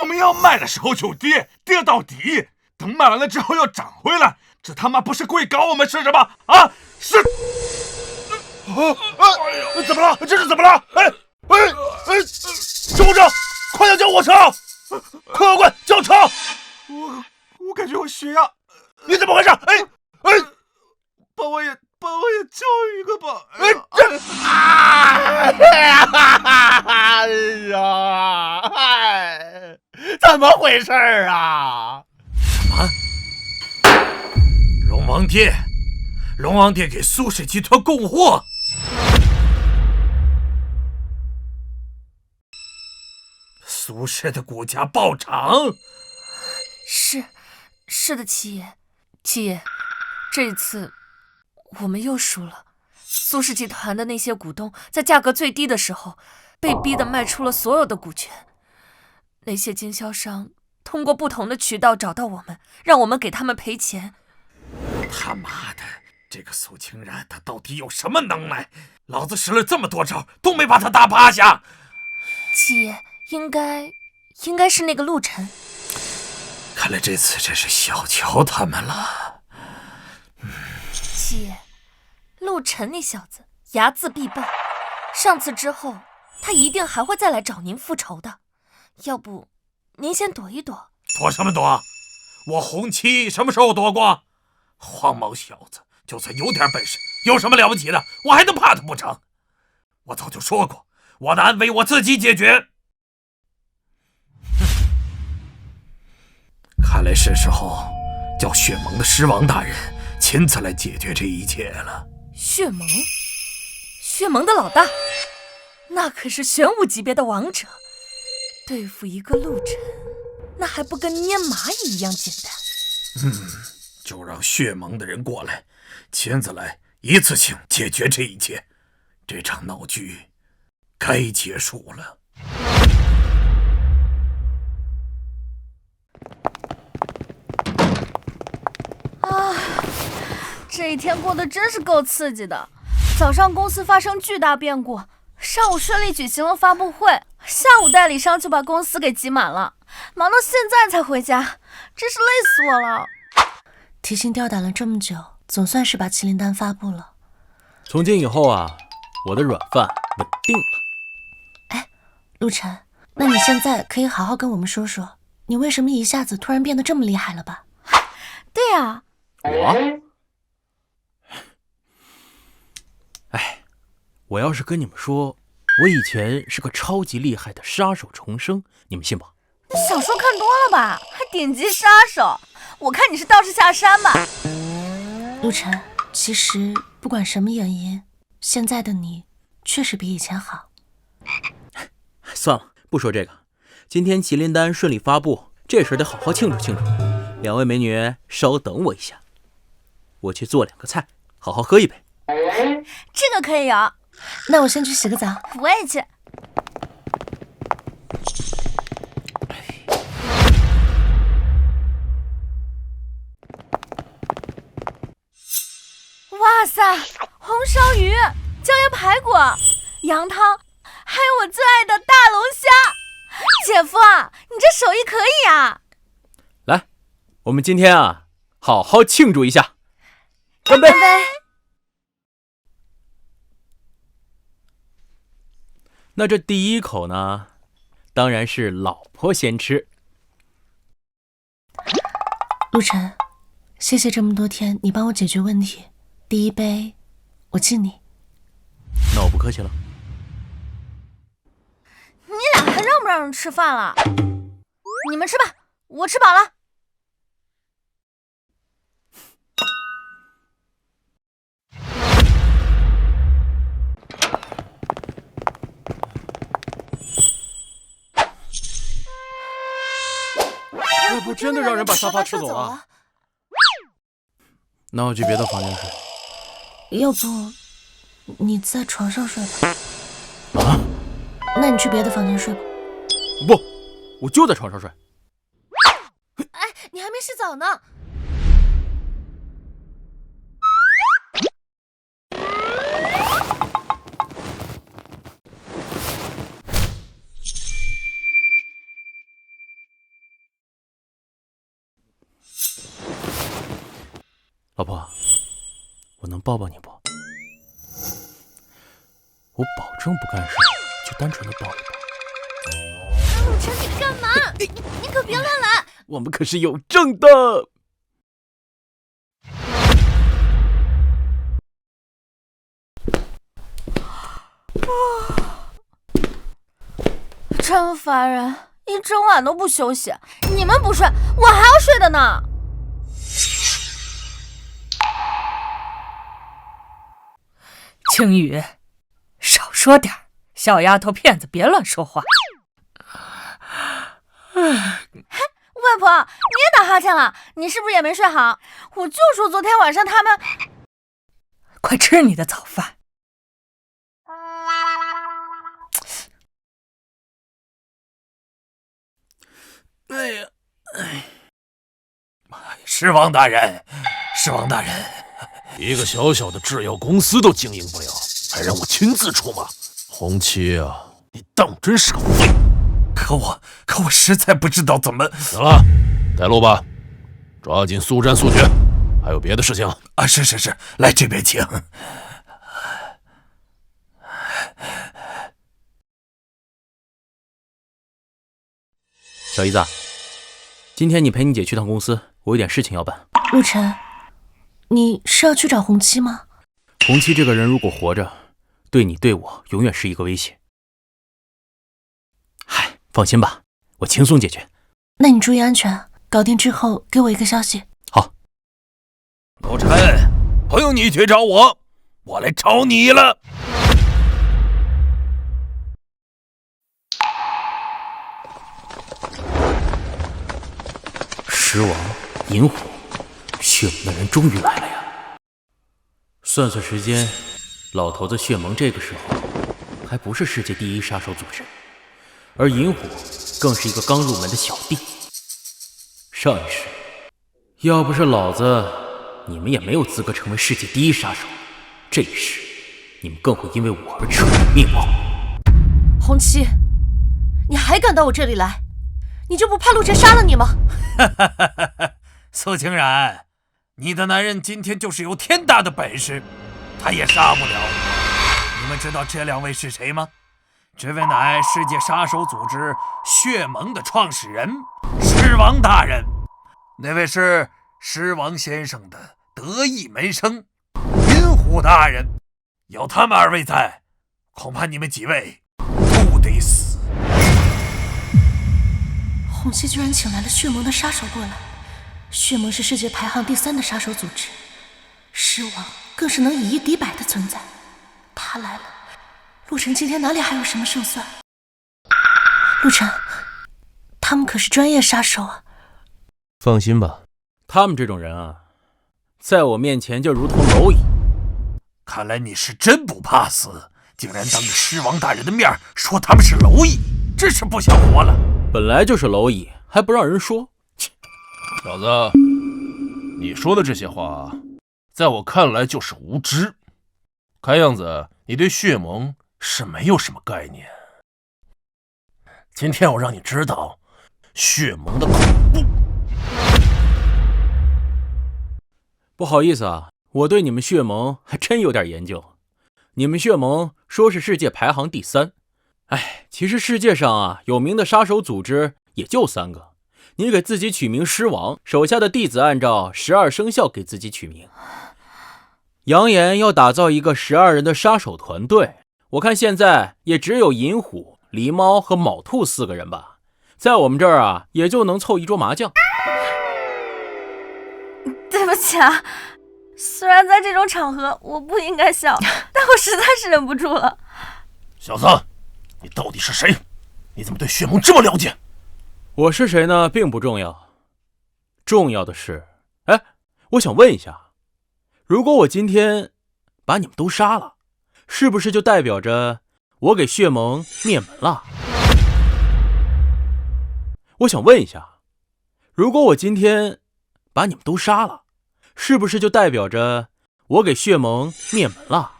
我们要卖的时候就跌，跌到底，等卖完了之后又涨回来，这他妈不是故意搞我们是什么？啊？是？怎么了？这是怎么了？救护车！快点叫火车！快叫车！我感觉我血压……你怎么回事？帮我也叫一个吧！怎么回事啊？什么？龙王殿给苏氏集团供货？苏氏的股价暴涨？是的，七爷，这一次我们又输了。苏氏集团的那些股东在价格最低的时候，被逼得卖出了所有的股权。那些经销商通过不同的渠道找到我们，让我们给他们赔钱。他妈的，这个苏清然他到底有什么能耐？老子使了这么多招，都没把他打趴下。七爷，应该是那个陆晨。看来这次真是小瞧他们了。七爷，陆晨那小子睚眦必报，上次之后他一定还会再来找您复仇的。要不您先躲一躲。躲什么躲？我洪七什么时候躲过？黄毛小子，就算有点本事，有什么了不起的？我还能怕他不成？我早就说过，我的安危我自己解决。看来是时候叫血盟的狮王大人亲自来解决这一切了。血盟的老大，那可是玄武级别的王者，对付一个陆晨，那还不跟捏蚂蚁一样简单？就让血盟的人过来，亲自来一次性解决这一切，这场闹剧该结束了。这一天过得真是够刺激的。早上公司发生巨大变故，上午顺利举行了发布会，下午代理商就把公司给挤满了，忙到现在才回家，真是累死我了。提心吊胆了这么久，总算是把麒麟丹发布了。从今以后啊，我的软饭稳定了。哎，陆晨，那你现在可以好好跟我们说说，你为什么一下子突然变得这么厉害了吧？对啊，我要是跟你们说，我以前是个超级厉害的杀手重生，你们信吗？小说看多了吧，还顶级杀手，我看你是道士下山吧。陆晨，其实不管什么原因，现在的你确实比以前好。算了，不说这个。今天麒麟丹顺利发布，这事得好好庆祝庆祝。两位美女，稍等我一下，我去做2个菜，好好喝一杯。这个可以有。那我先去洗个澡。我也去。哇塞，红烧鱼、椒盐排骨、羊汤，还有我最爱的大龙虾。姐夫啊，你这手艺可以啊！来，我们今天啊，好好庆祝一下，干杯！那这第一口呢，当然是老婆先吃。陆晨，谢谢这么多天你帮我解决问题，第一杯我敬你。那我不客气了。你俩还让不让人吃饭了？你们吃吧，我吃饱了。要不真的让人把沙发撤走啊？那我去别的房间睡。要不你在床上睡吧。啊？那你去别的房间睡吧。不，我就在床上睡。哎，你还没洗澡呢。老婆，我能抱抱你不？我保证不干事，就单纯的抱一抱。陆晨，你干嘛？你可别乱来！我们可是有证的。真烦人，一整晚都不休息。你们不睡，我还要睡的呢。青雨，少说点，小丫头片子别乱说话。外婆，你也打哈欠了？你是不是也没睡好？我就说昨天晚上他们……快吃你的早饭。哎呀，狮王大人，狮王大人，一个小小的制药公司都经营不了，还让我亲自出马。红旗啊，你当我真是个废物？可我实在不知道怎么……行了，带路吧，抓紧速战速决。还有别的事情啊？是，来这边请。小姨子，今天你陪你姐去趟公司，我有点事情要办。陆晨，你是要去找红七吗？红七这个人如果活着，对你对我永远是一个威胁。嗨，放心吧，我轻松解决。那你注意安全，搞定之后给我一个消息。好。老陈，不用你去找我，我来找你了。狮王、银虎、血盟的人终于来了呀！算算时间，老头子血盟这个时候还不是世界第一杀手组织，而银虎更是一个刚入门的小弟。上一世，要不是老子，你们也没有资格成为世界第一杀手。这一世，你们更会因为我而彻底灭亡。红旗，你还敢到我这里来？你就不怕陆晨杀了你吗？苏清然，你的男人今天就是有天大的本事，他也杀不了我。你们知道这2位是谁吗？这位乃世界杀手组织血盟的创始人狮王大人，那位是狮王先生的得意门生银虎大人。有他们2位在，恐怕你们几位都得死。红旗居然请来了血盟的杀手过来。血盟是世界排行第3的杀手组织，狮王更是能以1敌100的存在。他来了，陆晨今天哪里还有什么胜算？陆晨，他们可是专业杀手啊！放心吧，他们这种人啊，在我面前就如同蝼蚁。看来你是真不怕死，竟然当着狮王大人的面说他们是蝼蚁，真是不想活了。本来就是蝼蚁，还不让人说。小子，你说的这些话，在我看来就是无知。看样子你对血盟是没有什么概念。今天我让你知道血盟的恐怖。不好意思啊，我对你们血盟还真有点研究。你们血盟说是世界排行第3，其实世界上啊有名的杀手组织也就3个。你给自己取名狮王，手下的弟子按照12生肖给自己取名。扬言要打造一个12人的杀手团队，我看现在也只有银虎、狸猫和卯兔4个人吧，在我们这儿啊，也就能凑一桌麻将。对不起啊，虽然在这种场合我不应该笑，但我实在是忍不住了。小子，你到底是谁？你怎么对血盟这么了解？我是谁呢，并不重要，重要的是，我想问一下，如果我今天把你们都杀了，是不是就代表着我给血盟灭门了？我想问一下，如果我今天把你们都杀了，是不是就代表着我给血盟灭门了？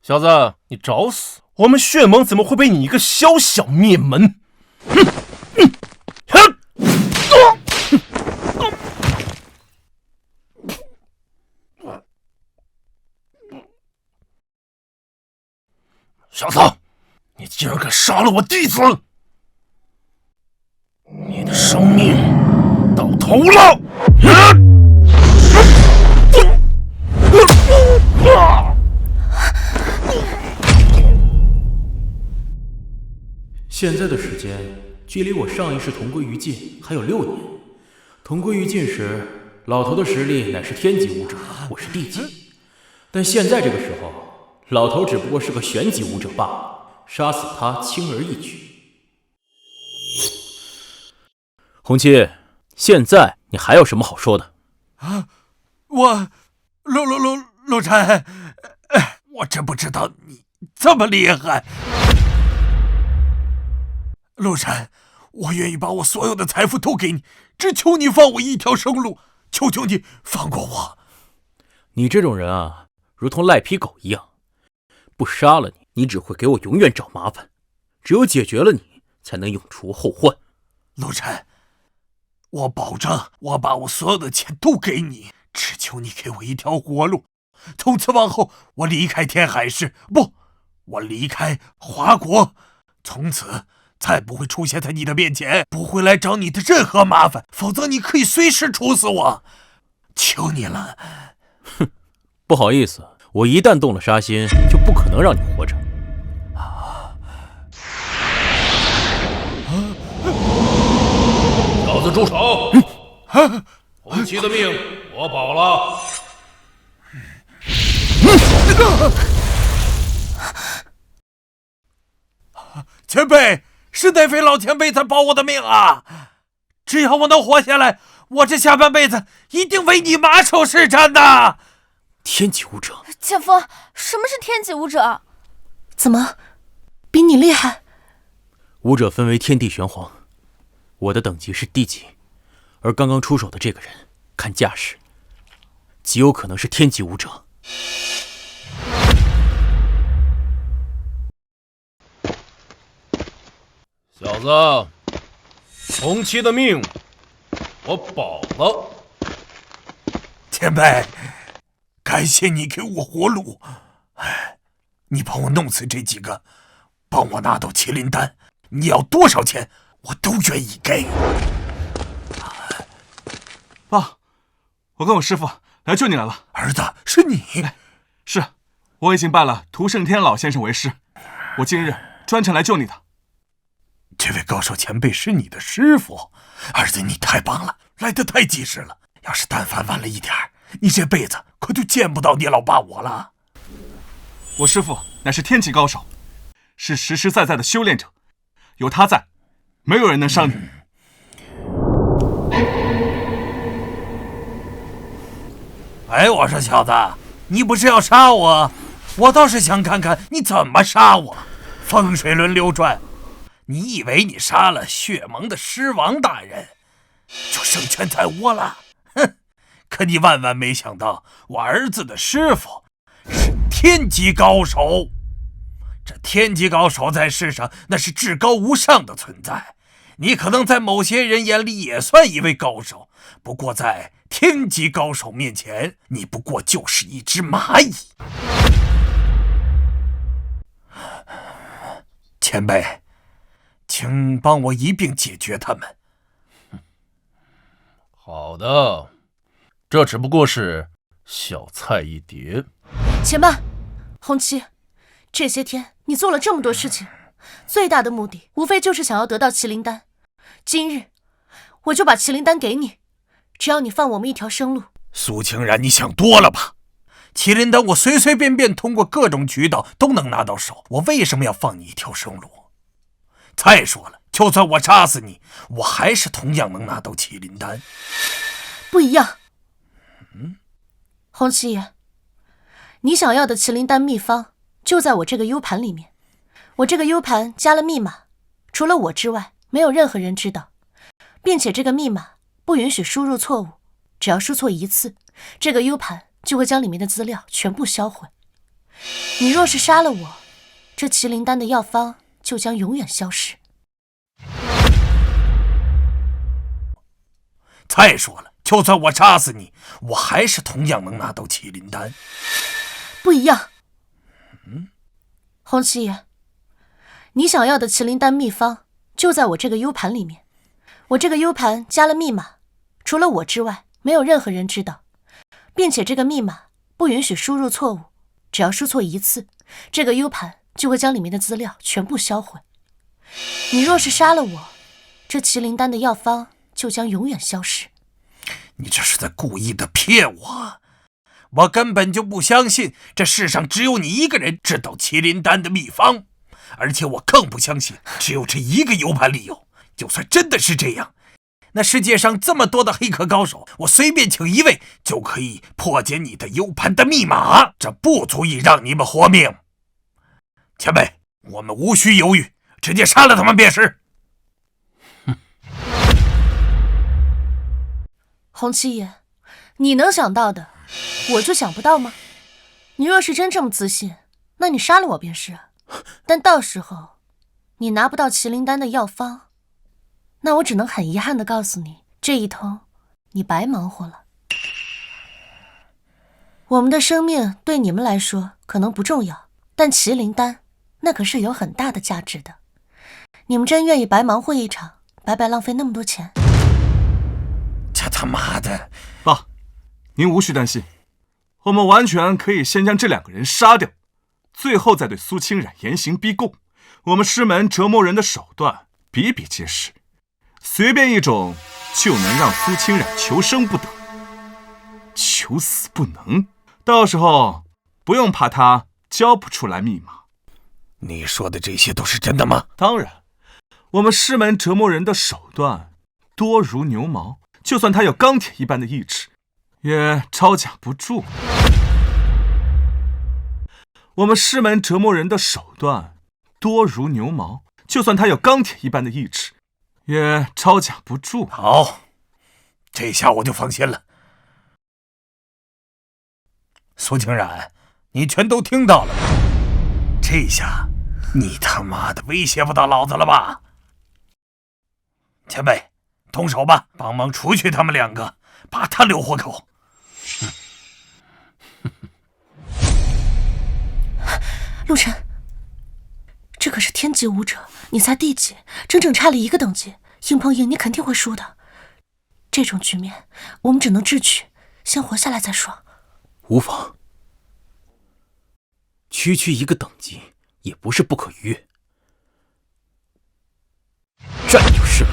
小子，你找死！我们血盟怎么会被你一个小小灭门？小子，你竟然敢杀了我弟子！你的生命到头了！现在的时间距离我上一世同归于尽还有6年。同归于尽时，老头的实力乃是天级武者，我是地级。但现在这个时候，老头只不过是个玄级武者罢了，杀死他轻而易举。红七，现在你还有什么好说的？陆晨，我真不知道你这么厉害。陆晨，我愿意把我所有的财富都给你，只求你放我一条生路，求求你放过我。你这种人啊，如同赖皮狗一样，不杀了你，你只会给我永远找麻烦。只有解决了你，才能永除后患。陆晨，我保证，我把我所有的钱都给你，只求你给我一条活路。从此往后，我离开天海市，不，我离开华国，从此再不会出现在你的面前，不会来找你的任何麻烦，否则你可以随时处死我。求你了。哼，不好意思，我一旦动了杀心，就不可能让你活着。小子住手！红旗的命我保了。前辈，是哪位老前辈在保我的命啊？只要我能活下来，我这下半辈子一定为你马首是瞻的。天级武者，前夫，什么是天级武者？怎么，比你厉害？武者分为天地玄黄，我的等级是地级，而刚刚出手的这个人，看架势，极有可能是天级武者。小子，红旗的命我保了。前辈，感谢你给我活路。哎，你帮我弄死这几个，帮我拿到麒麟丹，你要多少钱我都愿意给。爸，我跟我师父来救你来了。儿子，是你？是，我已经拜了屠胜天老先生为师，我今日专程来救你的。这位高手前辈是你的师傅，儿子你太棒了，来得太及时了。要是但凡晚了一点，你这辈子可就见不到你老爸我了。我师父乃是天级高手，是实实在在的修炼者，有他在，没有人能伤你。哎，我说小子，你不是要杀我？我倒是想看看你怎么杀我。风水轮流转，你以为你杀了血盟的狮王大人，就胜券在握了？哼！可你万万没想到，我儿子的师傅是天级高手。这天级高手在世上那是至高无上的存在，你可能在某些人眼里也算一位高手，不过在天级高手面前，你不过就是一只蚂蚁。前辈，请帮我一并解决他们。好的，这只不过是小菜一碟。且慢，红旗，这些天你做了这么多事情，最大的目的无非就是想要得到麒麟丹。今日我就把麒麟丹给你，只要你放我们一条生路。苏清然，你想多了吧？麒麟丹我随随便便通过各种渠道都能拿到手，我为什么要放你一条生路？再说了，就算我杀死你，我还是同样能拿到麒麟丹。不一样。红旗爷，你想要的麒麟丹秘方就在我这个 U 盘里面。我这个 U 盘加了密码，除了我之外，没有任何人知道，并且这个密码不允许输入错误，只要输错一次，这个 U 盘就会将里面的资料全部销毁。你若是杀了我，这麒麟丹的药方就将永远消失。再说了，就算我杀死你，我还是同样能拿到麒麟丹。不一样。红旗爷，你想要的麒麟丹秘方就在我这个 U 盘里面。我这个 U 盘加了密码，除了我之外，没有任何人知道，并且这个密码不允许输入错误，只要输错一次，这个 U 盘就会将里面的资料全部销毁。你若是杀了我，这麒麟丹的药方就将永远消失。你这是在故意的骗我，我根本就不相信这世上只有你一个人知道麒麟丹的秘方，而且我更不相信只有这一个 U 盘里有。就算真的是这样，那世界上这么多的黑客高手，我随便请一位就可以破解你的 U 盘的密码，这不足以让你们活命。前辈，我们无需犹豫，直接杀了他们便是。红旗爷，你能想到的，我就想不到吗？你若是真这么自信，那你杀了我便是。但到时候你拿不到麒麟丹的药方，那我只能很遗憾地告诉你，这一通你白忙活了。我们的生命对你们来说可能不重要，但麒麟丹那可是有很大的价值的。你们真愿意白忙活一场，白白浪费那么多钱？这他妈的！爸，您无需担心，我们完全可以先将这两个人杀掉，最后再对苏清染严刑逼供。我们师门折磨人的手段比比皆是，随便一种就能让苏清染求生不得，求死不能。到时候不用怕他交不出来密码。你说的这些都是真的吗？当然，我们师门折磨人的手段多如牛毛，就算他有钢铁一般的意志，也招架不住。我们师门折磨人的手段多如牛毛，就算他有钢铁一般的意志，也招架不住。好，这下我就放心了。苏清染，你全都听到了吧？这下你他妈的威胁不到老子了吧？前辈，动手吧，帮忙除去他们2个，把他留活口。陆晨，这可是天级武者，你才地级，整整差了1个等级，硬碰硬你肯定会输的。这种局面我们只能智取，先活下来再说。无妨，区1个等级也不是不可逾越。战就是了。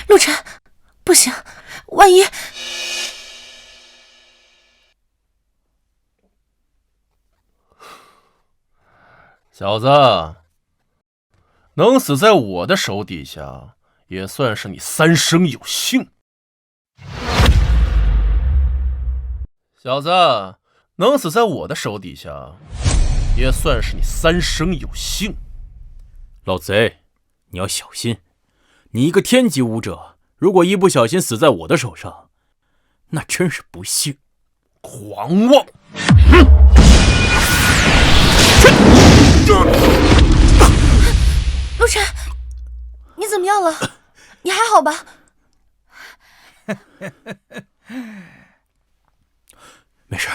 陆晨，不行，万一……小子，能死在我的手底下，也算是你3生有幸。小子，能死在我的手底下，也算是你3生有幸。老贼，你要小心，你一个天级武者，如果一不小心死在我的手上，那真是不幸。狂妄！陆晨，你怎么样了？你还好吧？没事，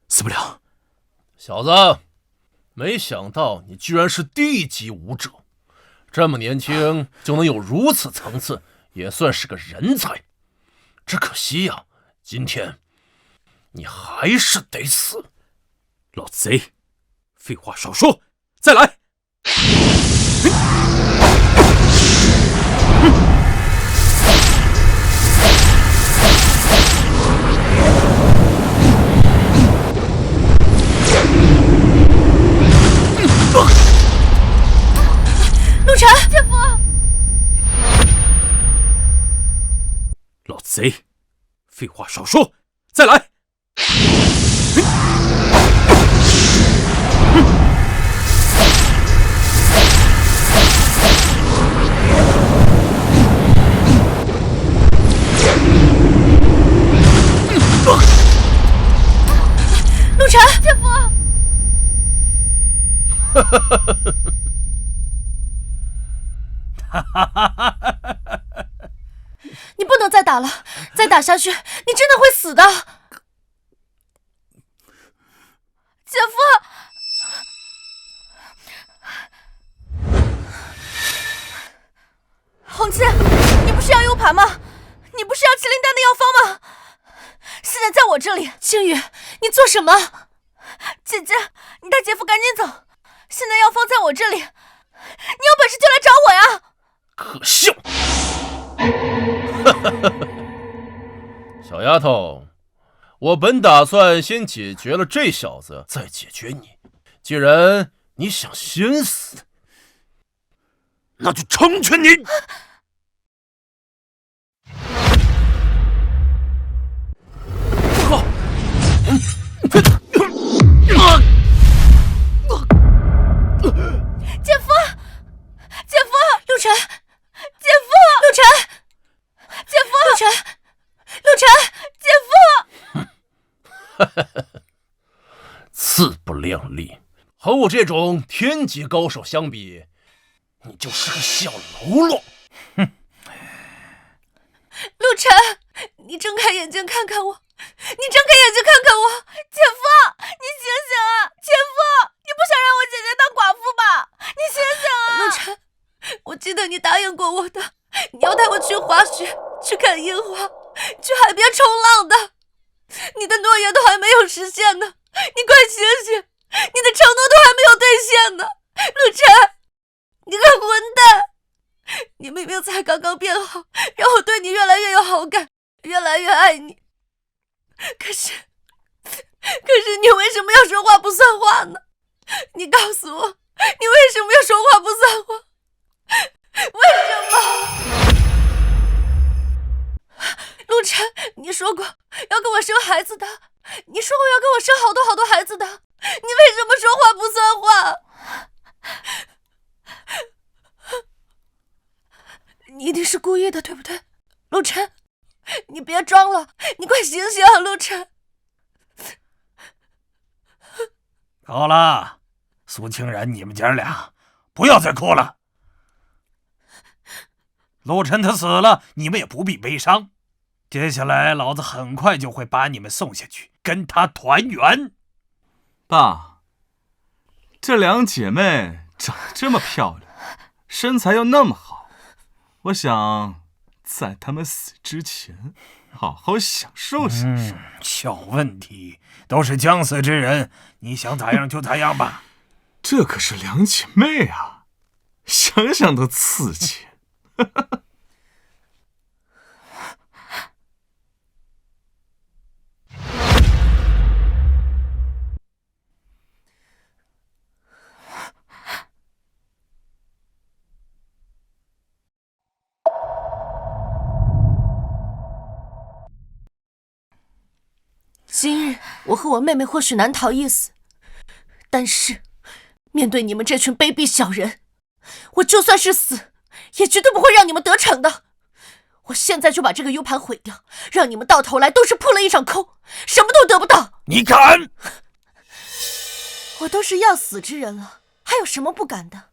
死不了。小子，没想到你居然是地级武者，这么年轻就能有如此层次，也算是个人才。只可惜呀，今天你还是得死。老贼，废话少说，再来！陆晨，姐夫！老贼，废话少说，再来！陆晨，姐夫！你不能再打了，再打下去，你真的会死的。姐夫，红七，你不是要 U 盘吗？你不是要麒麟丹的药方吗？现在在我这里。星宇，你做什么？姐姐，你带姐夫赶紧走，现在药方在我这里，你有本事就来找我呀！可笑！小丫头，我本打算先解决了这小子，再解决你。既然你想先死，那就成全你！姐夫，姐夫，陆晨，姐夫，陆晨，姐夫，陆晨，陆晨，姐夫。自不量力，和我这种天级高手相比，你就是个小喽啰。陆晨，你睁开眼睛看看我，你睁开眼睛看看我，姐夫，你醒醒啊！姐夫，你不想让我姐姐当寡妇吧？你醒醒啊！陆晨，我记得你答应过我的，你要带我去滑雪，去看樱花，去海边冲浪的，你的诺言都还没有实现呢，你快醒醒！你的承诺都还没有兑现呢，陆晨，你个混蛋！你明明才刚刚变好，让我对你越来越有好感，越来越爱你。可是你为什么要说话不算话呢？你告诉我，你为什么要说话不算话？为什么？陆晨，你说过要跟我生孩子的，你说过要跟我生好多好多孩子的，你为什么说话不算话？你一定是故意的，对不对，陆晨？你别装了，你快醒醒啊，陆晨！好了，苏清然，你们姐俩不要再哭了。陆晨他死了，你们也不必悲伤。接下来，老子很快就会把你们送下去，跟他团圆。爸，这两姐妹长得这么漂亮，身材又那么好，我想在她们死之前，好好享受享受。小问题，都是将死之人，你想咋样就咋样吧。这可是两姐妹啊，想想都刺激。今日我和我妹妹或许难逃一死，但是面对你们这群卑鄙小人，我就算是死，也绝对不会让你们得逞的。我现在就把这个 U 盘毁掉，让你们到头来都是扑了一场空，什么都得不到。你敢？我都是要死之人了，还有什么不敢的？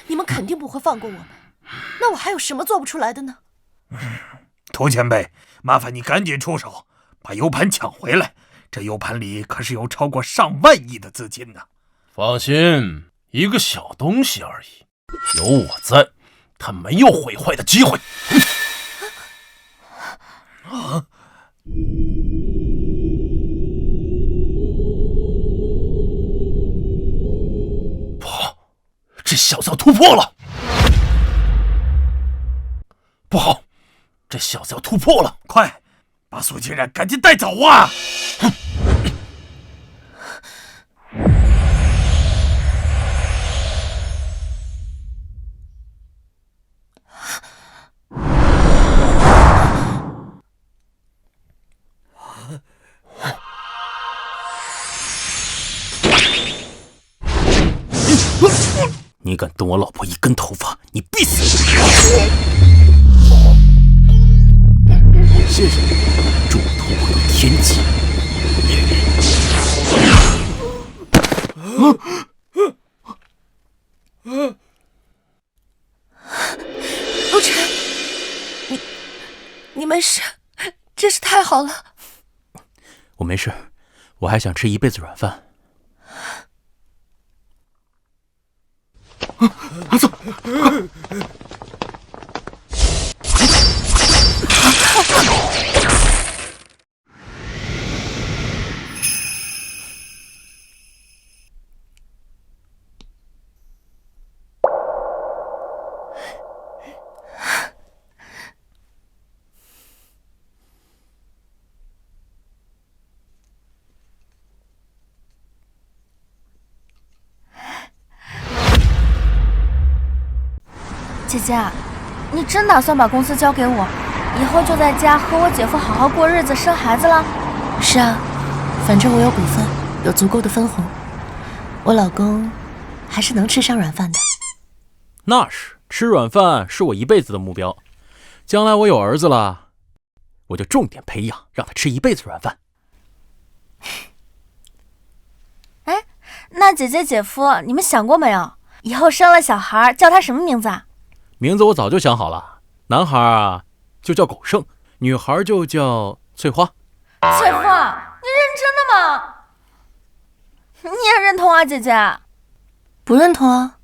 你们肯定不会放过我们，那我还有什么做不出来的呢？涂前辈，麻烦你赶紧出手，把 U 盘抢回来。这 U 盘里可是有超过上万亿的资金呢。放心，一个小东西而已，有我在，他没有毁坏的机会。不好，这小子要突破了！不好，这小子要突破了！快，把苏清然赶紧带走啊！你敢动我老婆一根头发，你必死！谢谢你，助我突破到天际。陆晨，你没事，真是太好了。我没事，我还想吃一辈子软饭。走！姐姐，你真打算把公司交给我，以后就在家和我姐夫好好过日子，生孩子了？是啊，反正我有股份，有足够的分红，我老公还是能吃上软饭的。那是，吃软饭是我一辈子的目标。将来我有儿子了，我就重点培养，让他吃一辈子软饭。哎，那姐姐姐夫，你们想过没有？以后生了小孩叫他什么名字啊？名字我早就想好了，男孩啊就叫狗剩，女孩就叫翠花。姐夫，你认真的吗？你也认同啊，姐姐？不认同啊。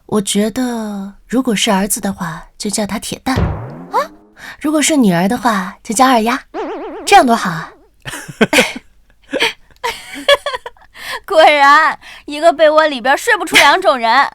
我觉得如果是儿子的话，就叫他铁蛋啊；如果是女儿的话，就叫二丫，这样多好啊！果然，一个被窝里边睡不出两种人。